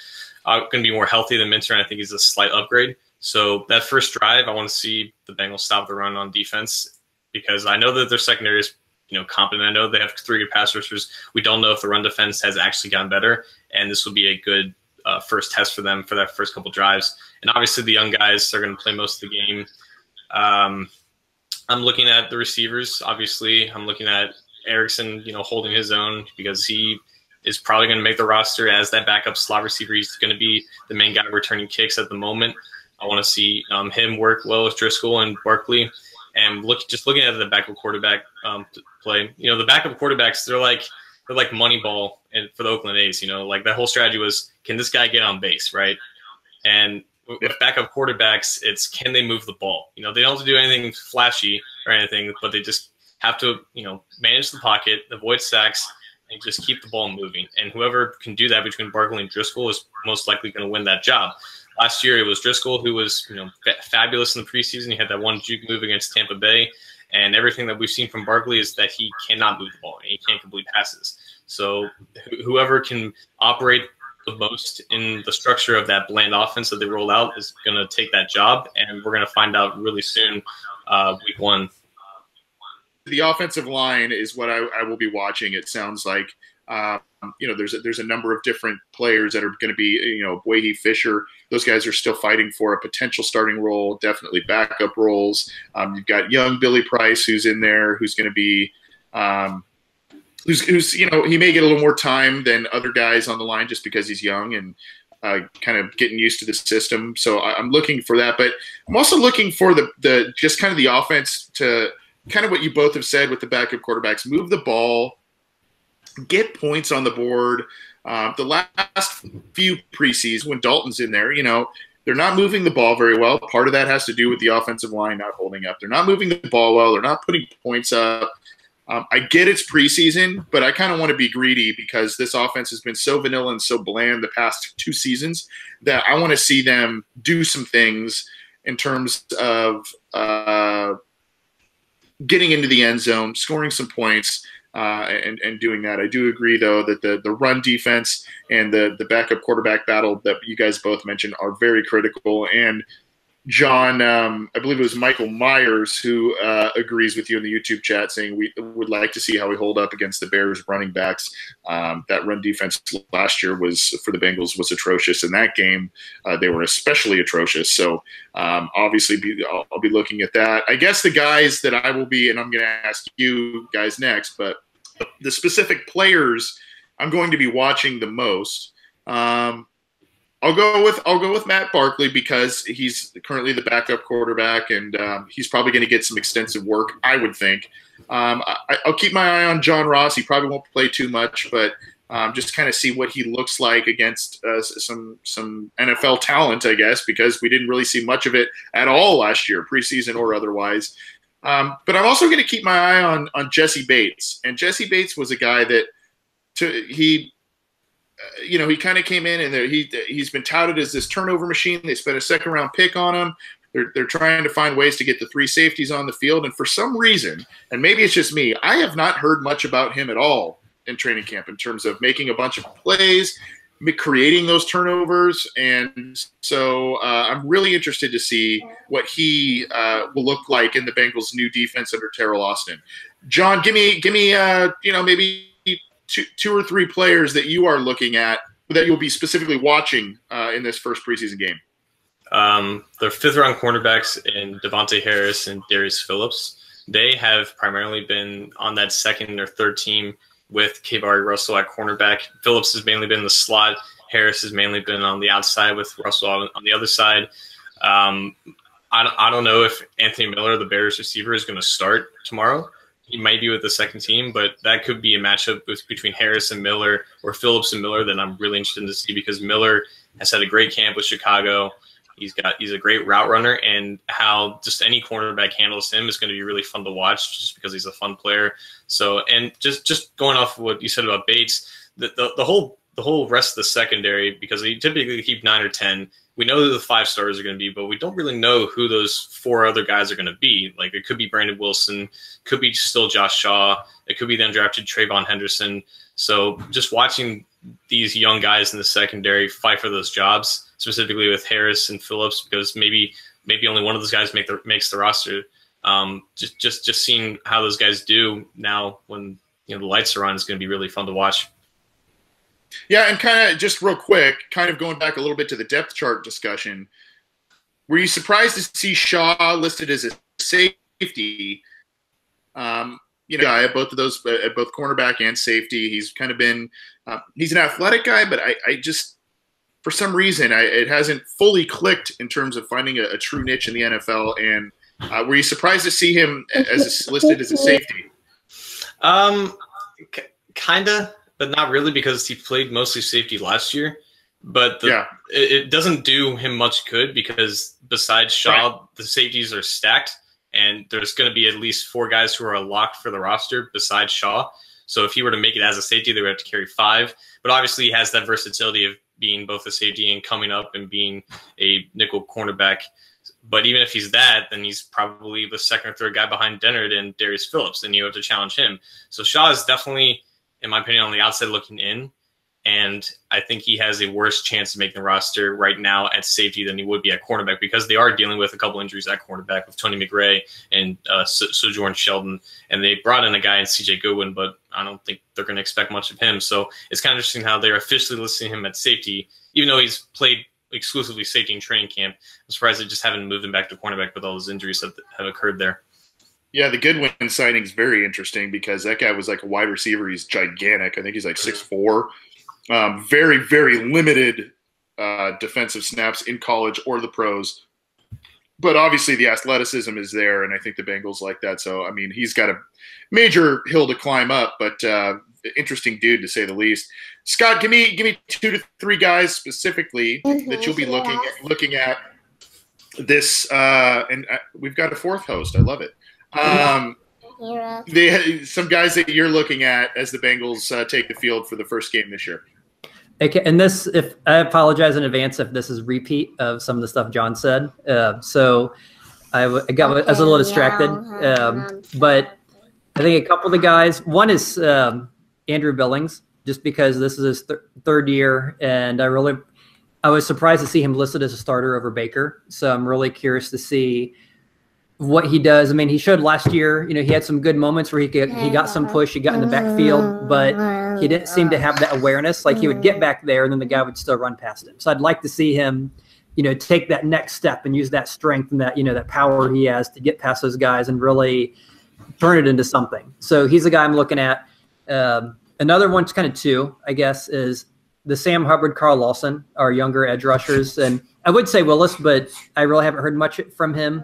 going to be more healthy than Minter, and I think he's a slight upgrade. So that first drive, I want to see the Bengals stop the run on defense because I know that their secondary is competent. I know they have 3 good pass rushers. We don't know if the run defense has actually gotten better, and this will be a good first test for them for that first couple drives. And obviously the young guys are going to play most of the game. I'm looking at the receivers. Obviously, I'm looking at Erickson, holding his own because he is probably going to make the roster as that backup slot receiver. He's going to be the main guy returning kicks at the moment. I want to see him work well with Driscoll and Barkley. And looking at the backup quarterback play. The backup quarterbacks, they're like Moneyball and for the Oakland A's. Like that whole strategy was, can this guy get on base, right? And with backup quarterbacks, it's can they move the ball? They don't have to do anything flashy or anything, but they just have to, manage the pocket, avoid sacks, and just keep the ball moving. And whoever can do that between Barkley and Driscoll is most likely going to win that job. Last year, it was Driscoll who was, fabulous in the preseason. He had that one juke move against Tampa Bay. And everything that we've seen from Barkley is that he cannot move the ball and he can't complete passes. So whoever can operate the most in the structure of that bland offense that they roll out is going to take that job. And we're going to find out really soon, week 1. The offensive line is what I will be watching. It sounds like, there's a number of different players that are going to be, Boyhe, Fisher. Those guys are still fighting for a potential starting role, definitely backup roles. You've got young Billy Price who's in there, who's going to be, who's he may get a little more time than other guys on the line just because he's young and kind of getting used to the system. So I'm looking for that, but I'm also looking for the just kind of the offense to kind of what you both have said with the backup quarterbacks, move the ball, get points on the board. The last few preseasons when Dalton's in there, they're not moving the ball very well. Part of that has to do with the offensive line not holding up. They're not moving the ball well. They're not putting points up. I get it's preseason, but I kind of want to be greedy because this offense has been so vanilla and so bland the past 2 seasons that I want to see them do some things in terms of getting into the end zone, scoring some points, and doing that. I do agree, though, that the run defense and the backup quarterback battle that you guys both mentioned are very critical. And John, I believe it was Michael Myers who agrees with you in the YouTube chat, saying we would like to see how we hold up against the Bears running backs. That run defense last year for the Bengals was atrocious. In that game, they were especially atrocious. So obviously I'll be looking at that. I guess the guys that I will be, and I'm going to ask you guys next, but the specific players I'm going to be watching the most. I'll go with Matt Barkley because he's currently the backup quarterback, and he's probably going to get some extensive work, I would think. I'll keep my eye on John Ross. He probably won't play too much, but just kind of see what he looks like against some NFL talent, I guess, because we didn't really see much of it at all last year, preseason or otherwise. But I'm also going to keep my eye on Jesse Bates, and Jesse Bates was a guy that he kind of came in and he's been touted as this turnover machine. They spent a second-round pick on him. They're trying to find ways to get the 3 safeties on the field. And for some reason, and maybe it's just me, I have not heard much about him at all in training camp in terms of making a bunch of plays, creating those turnovers. And so I'm really interested to see what he will look like in the Bengals' new defense under Terrell Austin. John, give me maybe two or three players that you are looking at that you'll be specifically watching in this first preseason game. The 5th-round cornerbacks in Devontae Harris and Darius Phillips, they have primarily been on that 2nd or 3rd team with K'Vari Russell at cornerback. Phillips has mainly been in the slot. Harris has mainly been on the outside with Russell on the other side. I don't know if Anthony Miller, the Bears receiver, is going to start tomorrow. He might be with the 2nd team, but that could be a matchup between Harris and Miller or Phillips and Miller that I'm really interested to see because Miller has had a great camp with Chicago. He's a great route runner, and how just any cornerback handles him is going to be really fun to watch just because he's a fun player. So, and just going off of what you said about Bates, the whole rest of the secondary, because they typically keep 9 or 10. We know who the 5 stars are going to be, but we don't really know who those 4 other guys are going to be. Like, it could be Brandon Wilson, could be still Josh Shaw, it could be then drafted Trayvon Henderson. So just watching these young guys in the secondary fight for those jobs, specifically with Harris and Phillips, because maybe only one of those guys makes the roster. Just seeing how those guys do now when the lights are on is going to be really fun to watch. Yeah, and kind of just real quick, kind of going back a little bit to the depth chart discussion, were you surprised to see Shaw listed as a safety? Guy at both of those, at both cornerback and safety. He's kind of been, he's an athletic guy, but I just, for some reason, it hasn't fully clicked in terms of finding a true niche in the NFL. And were you surprised to see him listed as a safety? Kinda, but not really, because he played mostly safety last year. But it doesn't do him much good because besides Shaw, the safeties are stacked. and there's going to be at least 4 guys who are locked for the roster besides Shaw. So if he were to make it as a safety, they would have to carry 5. But obviously he has that versatility of being both a safety and coming up and being a nickel cornerback. But even if he's that, then he's probably the second or third guy behind Dennard and Darius Phillips, and you have to challenge him. So Shaw is definitely, in my opinion, on the outside looking in. And I think he has a worse chance of making the roster right now at safety than he would be at cornerback, because they are dealing with a couple injuries at cornerback with Tony McRae and Sojourn Sheldon. And they brought in a guy in CJ Goodwin, but I don't think they're going to expect much of him. So it's kind of interesting how they're officially listing him at safety, even though he's played exclusively safety in training camp. I'm surprised they just haven't moved him back to cornerback with all those injuries that have occurred there. Yeah, the Goodwin signing is very interesting because that guy was like a wide receiver. He's gigantic. I think he's like 6'4". Very, very limited defensive snaps in college or the pros. But obviously the athleticism is there, and I think the Bengals like that. So, I mean, he's got a major hill to climb up, but interesting dude to say the least. Scott, give me 2 to 3 guys specifically that you'll be looking at this. And we've got a 4th host. I love it. Some guys that you're looking at as the Bengals take the field for the first game this year. Okay, and this, if I apologize in advance if this is repeat of some of the stuff John said. So I was a little distracted, but I think a couple of the guys. One is Andrew Billings, just because this is his third year, and I was surprised to see him listed as a starter over Baker. So I'm really curious to see what he does. I mean, he showed last year, he had some good moments where he got some push, he got in the backfield, but he didn't seem to have that awareness. Like, he would get back there and then the guy would still run past him. So I'd like to see him, take that next step and use that strength and that, that power he has to get past those guys and really turn it into something. So he's the guy I'm looking at. Another one's kind of 2, I guess, is the Sam Hubbard, Carl Lawson, our younger edge rushers. And I would say Willis, but I really haven't heard much from him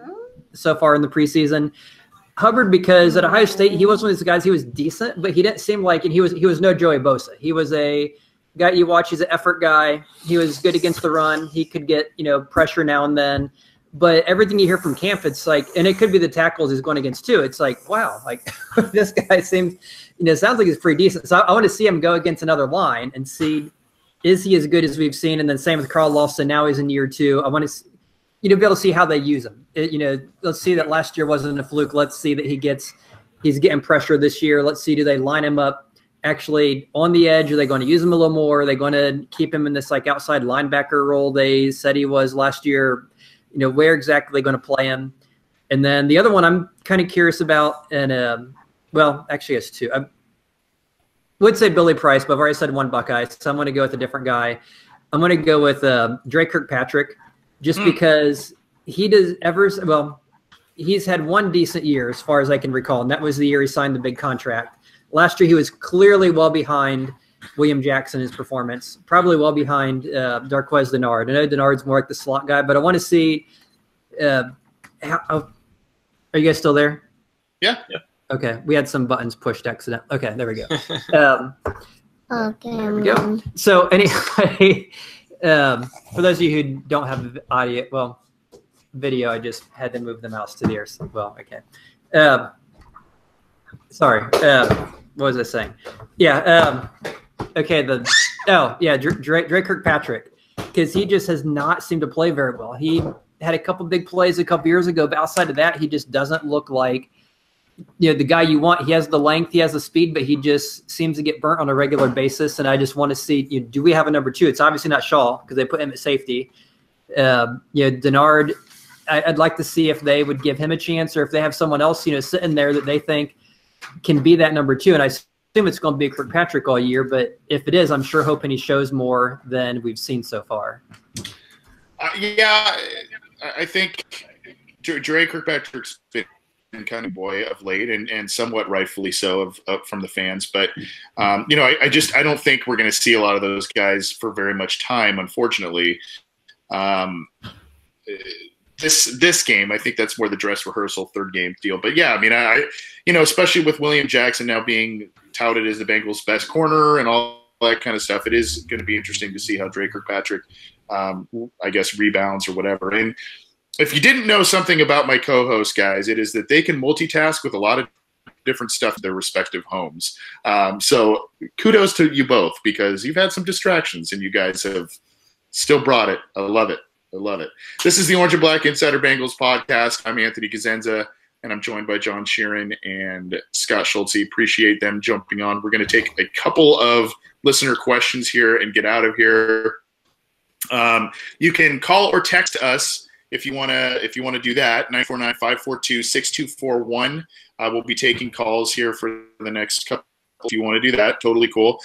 so far in the preseason. Hubbard, because at Ohio State, he was one of these guys, he was decent, but he didn't seem like, and he was no Joey Bosa. He was a guy you watch, he's an effort guy. He was good against the run. He could get, pressure now and then. But everything you hear from camp, it's like, and it could be the tackles he's going against too. It's like, wow, like this guy seems, sounds like he's pretty decent. So I want to see him go against another line and see, is he as good as we've seen? And then same with Carl Lawson. Now he's in year 2. I want to, be able to see how they use him. Let's see that last year wasn't a fluke. Let's see that he's getting pressure this year. Let's see, do they line him up actually on the edge? Are they going to use him a little more? Are they going to keep him in this like outside linebacker role they said he was last year? Where exactly are they going to play him? And then the other one I'm kind of curious about, and well, actually it's 2. I would say Billy Price, but I've already said one Buckeye, so I'm going to go with a different guy. I'm going to go with Dre Kirkpatrick. Just because he's had one decent year as far as I can recall, and that was the year he signed the big contract. Last year, he was clearly well behind William Jackson in his performance, probably well behind Darqueze Dennard. I know Dennard's more like the slot guy, but I want to see are you guys still there? Yeah. Okay, we had some buttons pushed accident. Okay, there we go. Okay. There we go. So anyway, for those of you who don't have video, I just had to move the mouse to the ear. Well, okay. Sorry. What was I saying? Yeah. Okay. Dre Kirkpatrick, because he just has not seemed to play very well. He had a couple big plays a couple years ago, but outside of that, he just doesn't look like the guy you want. He has the length, he has the speed, but he just seems to get burnt on a regular basis. And I just want to see, do we have a number 2? It's obviously not Shaw because they put him at safety. Dennard, I'd like to see if they would give him a chance, or if they have someone else, sitting there that they think can be that number 2. And I assume it's going to be Kirkpatrick all year, but if it is, I'm sure hoping he shows more than we've seen so far. I think Dre Kirkpatrick's been kind of boy of late, and somewhat rightfully so from the fans. But I don't think we're going to see a lot of those guys for very much time, unfortunately. This game, I think that's more the dress rehearsal third game deal. But yeah, I mean, especially with William Jackson now being touted as the Bengals' best corner and all that kind of stuff, it is going to be interesting to see how Dre Kirkpatrick, I guess, rebounds or whatever. And if you didn't know something about my co-host, guys, it is that they can multitask with a lot of different stuff in their respective homes. So kudos to you both, because you've had some distractions and you guys have still brought it. I love it. I love it. This is the Orange and Black Insider Bengals podcast. I'm Anthony Cosenza, and I'm joined by John Sheeran and Scott Schultze. Appreciate them jumping on. We're going to take a couple of listener questions here and get out of here. You can call or text us if you want to do that. 949-542-6241. We'll be taking calls here for the next couple. If you want to do that, totally cool.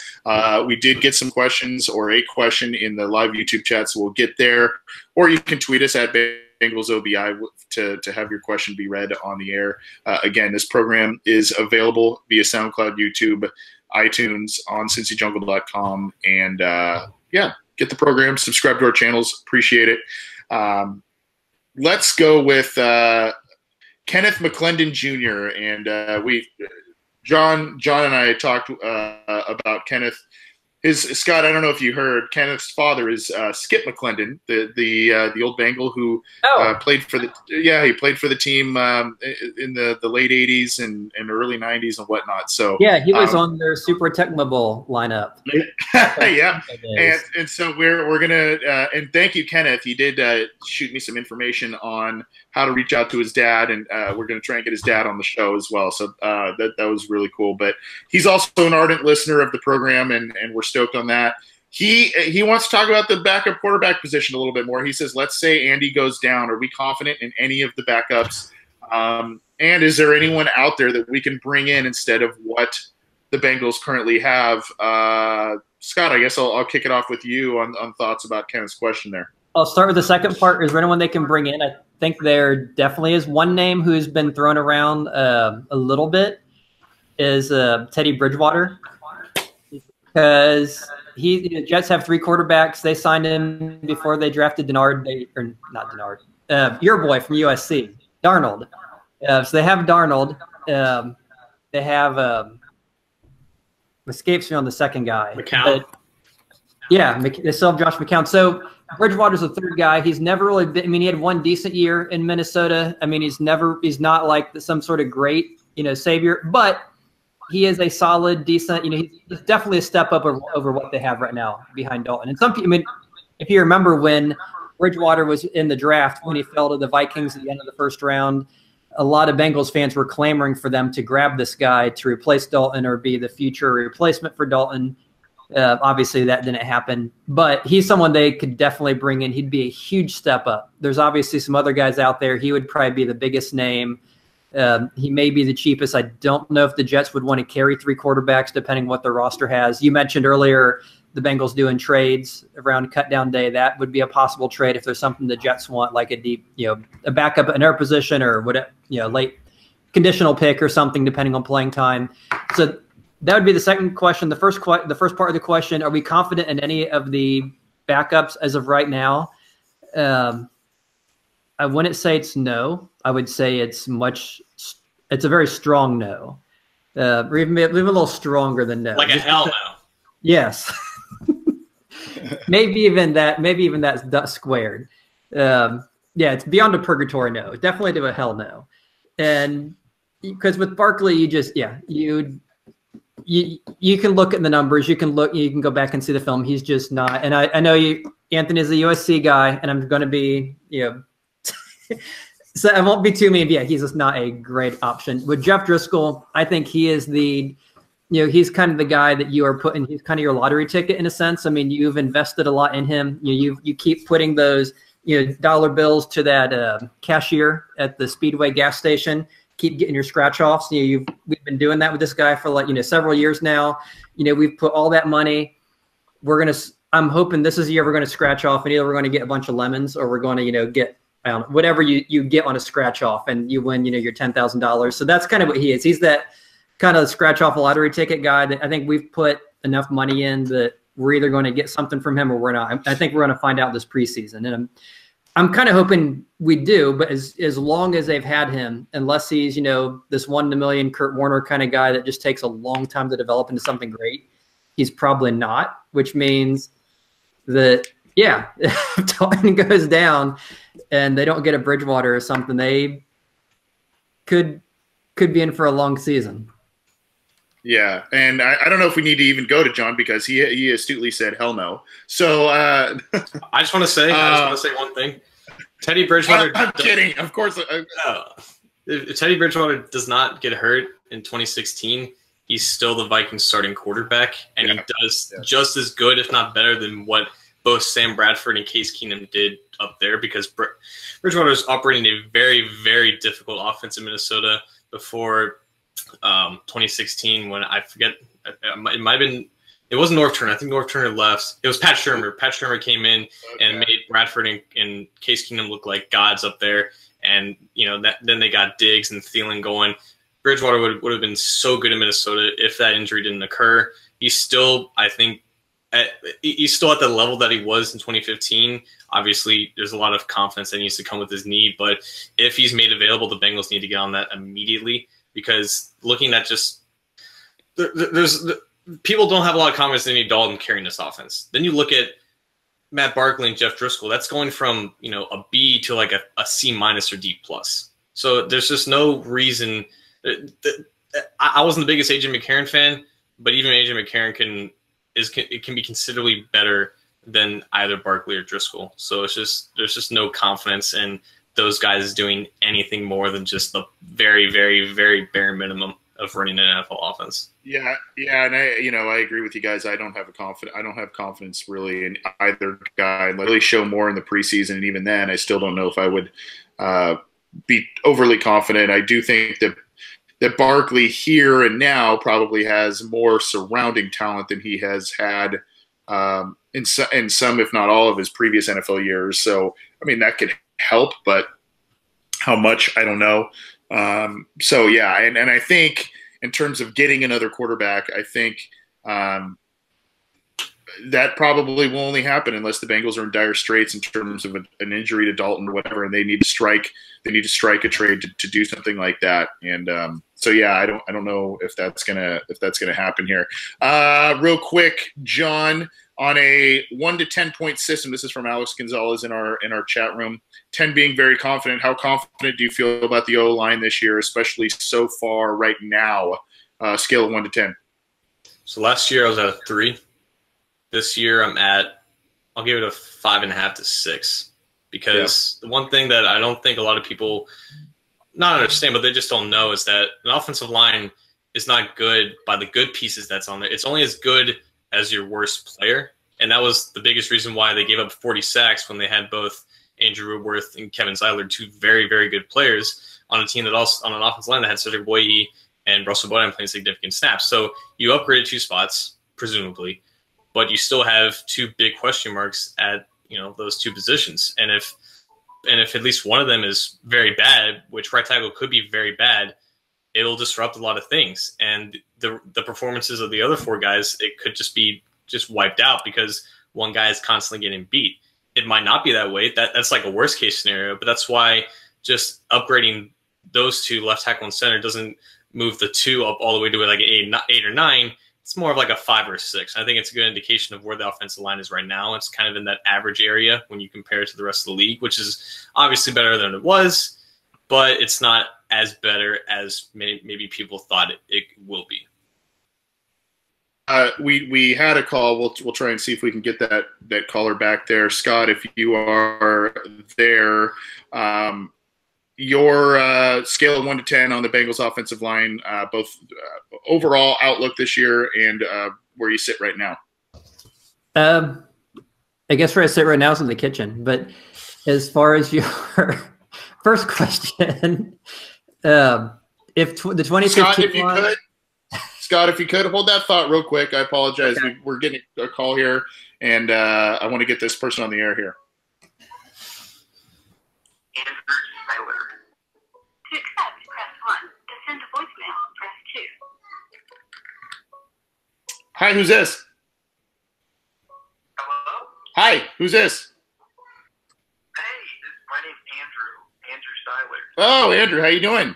We did get some questions, or a question, in the live YouTube chat, so we'll get there. Or you can tweet us at BengalsOBI to have your question be read on the air. Again, this program is available via SoundCloud, YouTube, iTunes, on CincyJungle.com. And, get the program. Subscribe to our channels. Appreciate it. Let's go with Kenneth McClendon Jr. And John and I talked about Kenneth. Scott, I don't know if you heard, Kenneth's father is Skip McClendon, the old Bengal who played for the team in the late '80s and early '90s and whatnot. So yeah, he was on their Super Tecmo Bowl lineup. Yeah, and so we're gonna and thank you, Kenneth. He did shoot me some information on how to reach out to his dad, and we're gonna try and get his dad on the show as well. So that was really cool. But he's also an ardent listener of the program, and we're stoked on that. He wants to talk about the backup quarterback position a little bit more. He says, let's say Andy goes down. Are we confident in any of the backups? And is there anyone out there that we can bring in instead of what the Bengals currently have? Scott, I guess I'll kick it off with you on thoughts about Kenneth's question there. I'll start with the second part. Is there anyone they can bring in? I think there definitely is one name who's been thrown around a little bit, is Teddy Bridgewater. Because the Jets have 3 quarterbacks. They signed him before they drafted your boy from USC, Darnold. So they have Darnold. They have escapes me on the second guy. McCown. They still have Josh McCown. So Bridgewater's the third guy. He's never really been. I mean, he had one decent year in Minnesota. I mean, he's not like some sort of great savior, but he is a solid, decent, he's definitely a step up over what they have right now behind Dalton. And some people, I mean, if you remember when Bridgewater was in the draft, when he fell to the Vikings at the end of the first round, a lot of Bengals fans were clamoring for them to grab this guy to replace Dalton or be the future replacement for Dalton. Obviously, that didn't happen, but he's someone they could definitely bring in. He'd be a huge step up. There's obviously some other guys out there. He would probably be the biggest name. He may be the cheapest. I don't know if the Jets would want to carry 3 quarterbacks, depending what their roster has. You mentioned earlier the Bengals doing trades around cut down day. That would be a possible trade if there's something the Jets want, like a deep, a backup in their position, or what, late conditional pick or something, depending on playing time. So that would be the second question. The first part of the question: are we confident in any of the backups as of right now? I wouldn't say it's no. I would say it's a very strong no. Or even a little stronger than no. Like a hell no. Yes. maybe even that's squared. It's beyond a purgatory no. Definitely to a hell no. And because with Barkley, you can look at the numbers. You can go back and see the film. He's just not. And I know Anthony's a USC guy, and I'm going to be, so I won't be too mean. Yeah, he's just not a great option. With Jeff Driscoll, I think he is he's kind of the guy that you are putting. He's kind of your lottery ticket in a sense. I mean, you've invested a lot in him. You keep putting those dollar bills to that cashier at the Speedway gas station. Keep getting your scratch offs. We've been doing that with this guy for several years now. We've put all that money. I'm hoping this is the year we're going to scratch off, and either we're going to get a bunch of lemons, or we're going to get whatever you get on a scratch off, and you win your $10,000. So that's kind of what he is. He's that kind of scratch off a lottery ticket guy that I think we've put enough money in that we're either going to get something from him or we're not. I think we're going to find out this preseason, and I'm kind of hoping we do. But as long as they've had him, unless he's this 1 in a million Kurt Warner kind of guy that just takes a long time to develop into something great, he's probably not. Which means that Yeah, if Dalton goes down and they don't get a Bridgewater or something, they could be in for a long season. Yeah, and I don't know if we need to even go to John because he astutely said hell no. So I just want to say one thing. Teddy Bridgewater. I'm kidding, of course. If Teddy Bridgewater does not get hurt in 2016, he's still the Vikings starting quarterback, and he does just as good, if not better, than what both Sam Bradford and Case Keenum did up there, because Bridgewater was operating a very, very difficult offense in Minnesota before 2016, when I forget, it might have been, it wasn't Norv Turner. I think Norv Turner left. It was Pat Shurmur. Pat Shurmur came in and made Bradford and Case Keenum look like gods up there. And, then they got Diggs and Thielen going. Bridgewater would have been so good in Minnesota if that injury didn't occur. He's still, I think, he's still at the level that he was in 2015. Obviously, there's a lot of confidence that needs to come with his knee. But if he's made available, the Bengals need to get on that immediately. Because looking at just people don't have a lot of confidence in Andy Dalton carrying this offense. Then you look at Matt Barkley and Jeff Driscoll. That's going from a B to like a C minus or D plus. So there's just no reason. I wasn't the biggest AJ McCarron fan, but even AJ McCarron can be considerably better than either Barkley or Driscoll. So there's just no confidence in those guys doing anything more than just the very, very, very bare minimum of running an NFL offense. Yeah, and I agree with you guys. I don't have confidence really in either guy. Let really show more in the preseason, and even then, I still don't know if I would be overly confident. I do think that Barkley here and now probably has more surrounding talent than he has had in some, if not all, of his previous NFL years. So, I mean, that could help, but how much, I don't know. So, yeah, and I think in terms of getting another quarterback, I think that probably will only happen unless the Bengals are in dire straits in terms of an injury to Dalton or whatever, and they need to strike a trade to do something like that. And so, yeah, I don't know if that's gonna happen here. Real quick, John, on a 1 to 10 point system, this is from Alex Gonzalez in our chat room. 10 being very confident. How confident do you feel about the O-line this year, especially so far right now? Scale of 1 to 10. So last year I was at a 3. This year I'll give it a 5.5 to 6, because the one thing that I don't think a lot of people not understand, but they just don't know, is that an offensive line is not good by the good pieces that's on there. It's only as good as your worst player. And that was the biggest reason why they gave up 40 sacks when they had both Andrew Woodworth and Kevin Zeitler, two very, very good players on a team that also, on an offensive line that had Cedric Boye and Russell Bodine playing significant snaps. So you upgraded 2 spots, presumably, but you still have 2 big question marks at those 2 positions. And if at least one of them is very bad, which right tackle could be very bad, it'll disrupt a lot of things. And the performances of the other 4 guys, it could just be wiped out because one guy is constantly getting beat. It might not be that way. That's like a worst case scenario, but that's why just upgrading those 2, left tackle and center, doesn't move the 2 up all the way to like an 8 or 9. It's more of like a 5 or a 6. I think it's a good indication of where the offensive line is right now. It's kind of in that average area when you compare it to the rest of the league, which is obviously better than it was, but it's not as better as maybe people thought it will be. We had a call. We'll try and see if we can get that caller back there. Scott, if you are there, your scale of 1 to 10 on the Bengals offensive line, both overall outlook this year and where you sit right now. I guess where I sit right now is in the kitchen. But as far as your first question, if the 2015 Scott, if you could hold that thought real quick. I apologize. Okay. We're getting a call here, and I want to get this person on the air here. To accept, press 1. To send a voicemail, press 2. Hi, who's this? Hello? Hi, who's this? Hey, my name's Andrew Seiler. Oh, Andrew, how you doing?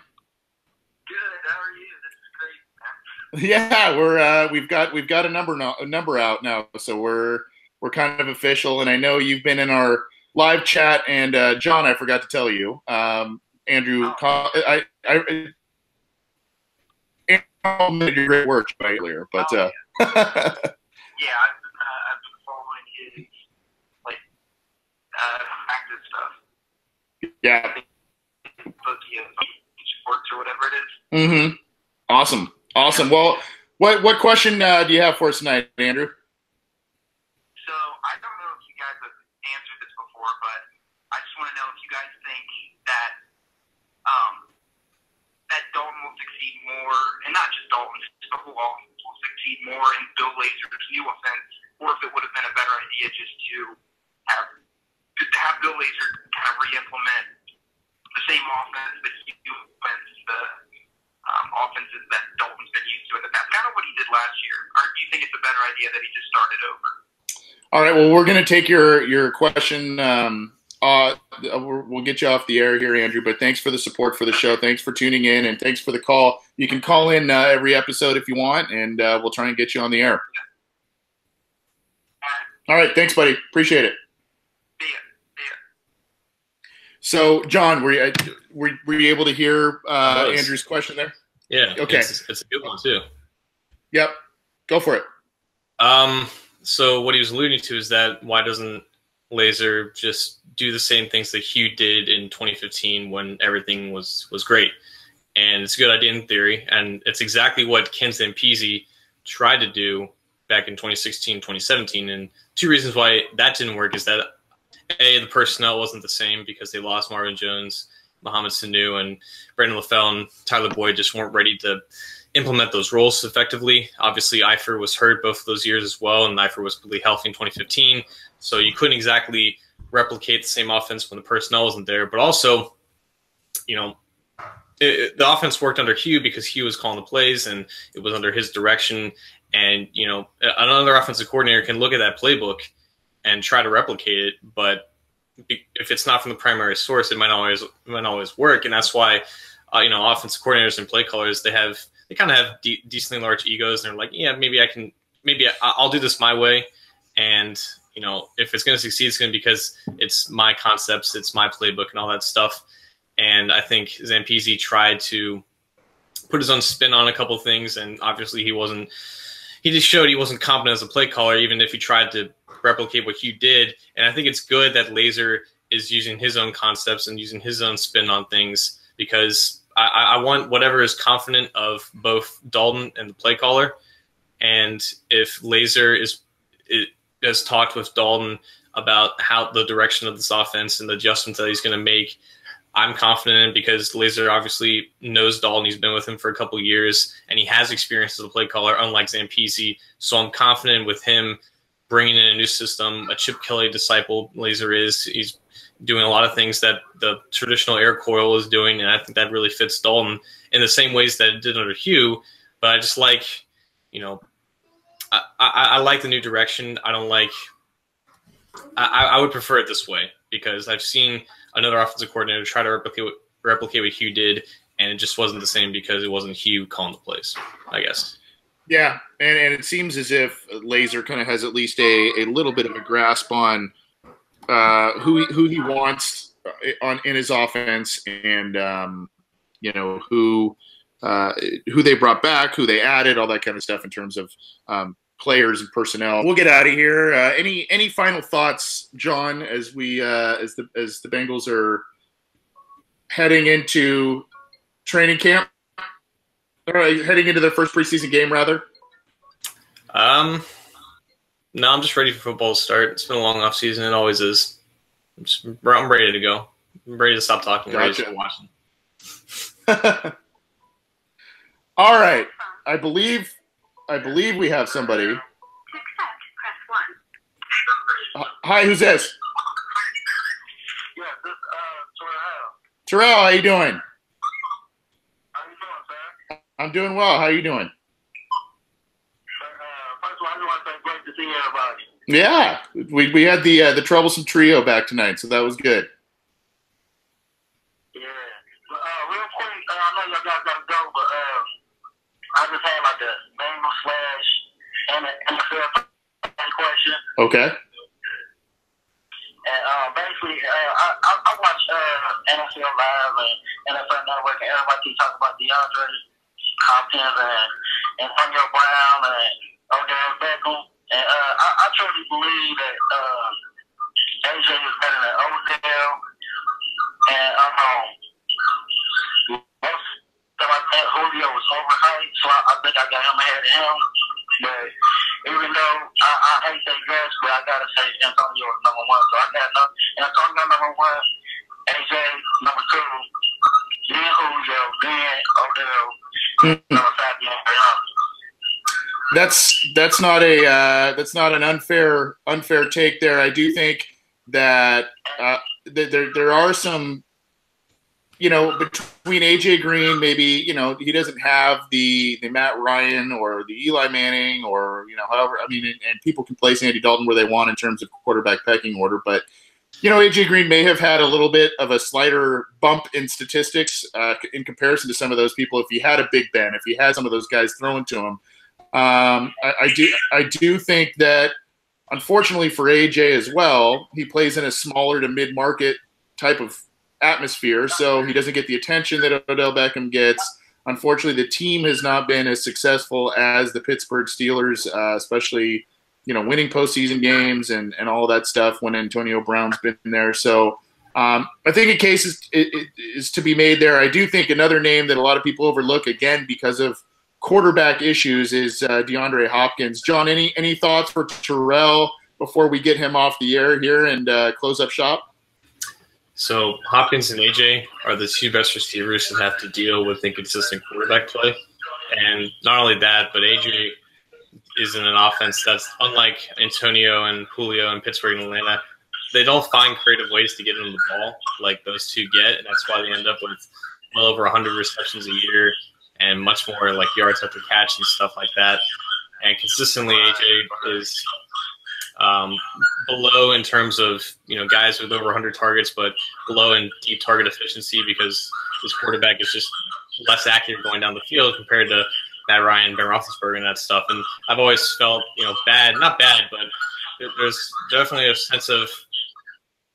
Good. How are you? This is great. Yeah, we've got a number out now, so we're we're kind of official, and I know you've been in our live chat. And John, I forgot to tell you, Andrew, Andrew did your great work earlier, but yeah, I've been following his practice stuff. Yeah. Sports or whatever it is. Mm-hmm. Awesome. Well, what question do you have for us tonight, Andrew? So I don't know if you guys have answered this before, but I just want to know if you guys think that that Dalton will succeed more, and not just Dalton, the whole offense will succeed more in Bill Lazor's new offense, or if it would have been a better idea just to have Bill Lazor kind of re-implement the same offense that he implements the offenses that Dalton's been used to in the past. Kind of what he did last year. Or do you think it's a better idea that he just started over? All right. Well, we're going to take your question. We'll get you off the air here, Andrew. But thanks for the support for the show. Thanks for tuning in, and thanks for the call. You can call in every episode if you want, and we'll try and get you on the air. All right. Thanks, buddy. Appreciate it. See ya. So, John, were you able to hear Andrew's question there? Yeah. Okay. It's a good one too. Yep. Go for it. So what he was alluding to is that why doesn't Lazor just do the same things that Hugh did in 2015 when everything was great? And it's a good idea in theory, and it's exactly what Ken Zampese tried to do back in 2016, 2017. And two reasons why that didn't work is that the personnel wasn't the same because they lost Marvin Jones, Mohamed Sanu, and Brandon LaFell and Tyler Boyd just weren't ready to implement those roles effectively. Obviously, Eifert was hurt both of those years as well, and Eifert was completely healthy in 2015. So you couldn't exactly replicate the same offense when the personnel wasn't there. But also, the offense worked under Hugh because Hugh was calling the plays, and it was under his direction. And, another offensive coordinator can look at that playbook and try to replicate it, but if it's not from the primary source, it might not always work. And that's why, offensive coordinators and play callers, they kind of have decently large egos, and they're like, yeah, maybe I'll do this my way. And, if it's going to succeed, it's going to be because it's my concepts, it's my playbook and all that stuff. And I think Zampese tried to put his own spin on a couple of things. And obviously he just showed he wasn't competent as a play caller, even if he tried to replicate what Hugh did. And I think it's good that Lazor is using his own concepts and using his own spin on things, because I want whatever is confident of both Dalton and the play caller. And if Lazor has talked with Dalton about how the direction of this offense and the adjustments that he's going to make, I'm confident in, because Lazor obviously knows Dalton. He's been with him for a couple of years, and he has experience as a play caller, unlike Zampese. So I'm confident with him bringing in a new system. A Chip Kelly disciple, Lazor is. He's doing a lot of things that the traditional Air Coyle is doing, and I think that really fits Dalton in the same ways that it did under Hugh. But I just like, I like the new direction. I don't like – I would prefer it this way, because I've seen another offensive coordinator try to replicate what Hugh did, and it just wasn't the same because it wasn't Hugh calling the plays, I guess. Yeah, and it seems as if Lazor kind of has at least a little bit of a grasp on who he wants in his offense, and who they brought back, who they added, all that kind of stuff in terms of players and personnel. We'll get out of here. Any final thoughts, John, as the Bengals are heading into training camp? Heading into their first preseason game, rather? No, I'm just ready for football to start. It's been a long off season. It always is. I'm ready to go. I'm ready to stop talking. Gotcha. Ready to start watching. All right. I believe we have somebody. To accept, press 1. Hi, who's this? Yeah, this Terrell, how you doing? how you doing, sir? I'm doing well. How you doing? First of all, I just want to say great to see everybody. Yeah, we had the troublesome trio back tonight, so that was good. Yeah. But, real quick, I know y'all guys got to go, but I just had like a Bengals / NFL question. Okay. Live and NFL Network, and everybody keeps talking about DeAndre Hopkins and Antonio Brown and Odell Beckham. And I truly believe that AJ is better than Odell. And most of I think Julio was overhyped, so I think I got him ahead of him. But even though I hate that guess, but I gotta say Antonio is number one. So I got Antonio number one, AJ number two, then Julio, then Odell, number five, That's not an unfair take there. I do think that there are some, between AJ Green, maybe, he doesn't have the Matt Ryan or the Eli Manning or, however, and people can place Andy Dalton where they want in terms of quarterback pecking order. But, AJ Green may have had a little bit of a slighter bump in statistics in comparison to some of those people. If he had a Big Ben, if he had some of those guys thrown to him, I do think that, unfortunately for AJ as well, he plays in a smaller to mid-market type of atmosphere, so he doesn't get the attention that Odell Beckham gets. Unfortunately, the team has not been as successful as the Pittsburgh Steelers, especially, winning postseason games and all that stuff when Antonio Brown's been there. So I think a case is to be made there. I do think another name that a lot of people overlook, again, because of quarterback issues, is DeAndre Hopkins. John, any thoughts for Terrell before we get him off the air here and close up shop? So Hopkins and AJ are the two best receivers that have to deal with inconsistent quarterback play. And not only that, but AJ is in an offense that's unlike Antonio and Julio in Pittsburgh and Atlanta. They don't find creative ways to get him the ball like those two get, and that's why they end up with well over 100 receptions a year and much more like yards after catch and stuff like that. And consistently, AJ is below in terms of, guys with over 100 targets, but below in deep target efficiency because his quarterback is just less accurate going down the field compared to Matt Ryan, Ben Roethlisberger, and that stuff. And I've always felt, not bad, but there's definitely a sense of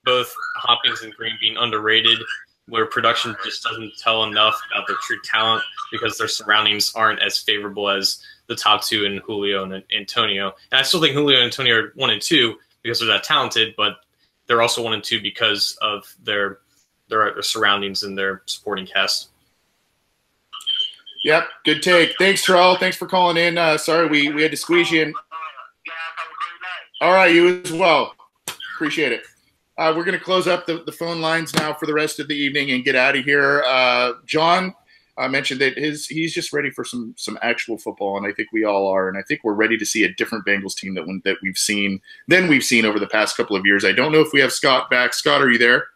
both Hopkins and Green being underrated, where production just doesn't tell enough about their true talent because their surroundings aren't as favorable as the top two in Julio and Antonio. And I still think Julio and Antonio are 1 and 2 because they're that talented, but they're also 1 and 2 because of their surroundings and their supporting cast. Yep, good take. Thanks, Terrell. Thanks for calling in. Sorry we had to squeeze you in. All right, you as well. Appreciate it. We're going to close up the phone lines now for the rest of the evening and get out of here. John mentioned that he's just ready for some actual football, and I think we all are. And I think we're ready to see a different Bengals team that we've seen over the past couple of years. I don't know if we have Scott back. Scott, are you there?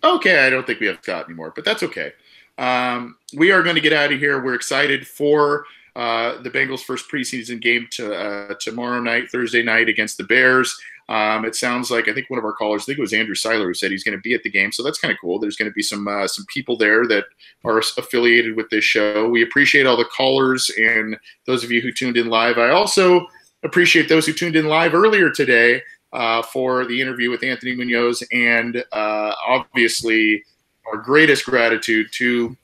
Okay, I don't think we have Scott anymore, but that's okay. We are going to get out of here. We're excited for the Bengals' first preseason game tomorrow night, Thursday night, against the Bears. It sounds like, I think one of our callers, I think it was Andrew Seiler, who said he's going to be at the game. So that's kind of cool. There's going to be some people there that are affiliated with this show. We appreciate all the callers and those of you who tuned in live. I also appreciate those who tuned in live earlier today for the interview with Anthony Munoz, and obviously our greatest gratitude to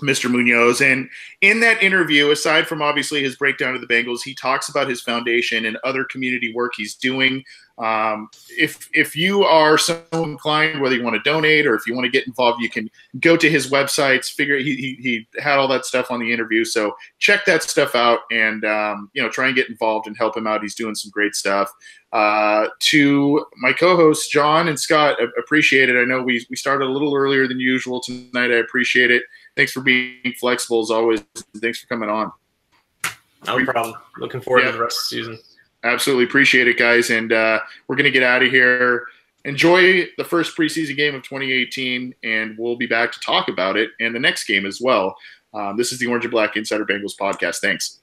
Mr. Munoz. And in that interview, aside from obviously his breakdown of the Bengals, he talks about his foundation and other community work he's doing. If you are so inclined, whether you want to donate or if you want to get involved, you can go to his websites. He had all that stuff on the interview, so check that stuff out and try and get involved and help him out. He's doing some great stuff. To my co-hosts John and Scott, appreciate it. I know we started a little earlier than usual tonight. I appreciate it. Thanks for being flexible as always. Thanks for coming on. No problem. Looking forward to the rest of the season. Absolutely appreciate it, guys. And we're going to get out of here. Enjoy the first preseason game of 2018, and we'll be back to talk about it and the next game as well. This is the Orange and Black Insider Bengals podcast. Thanks.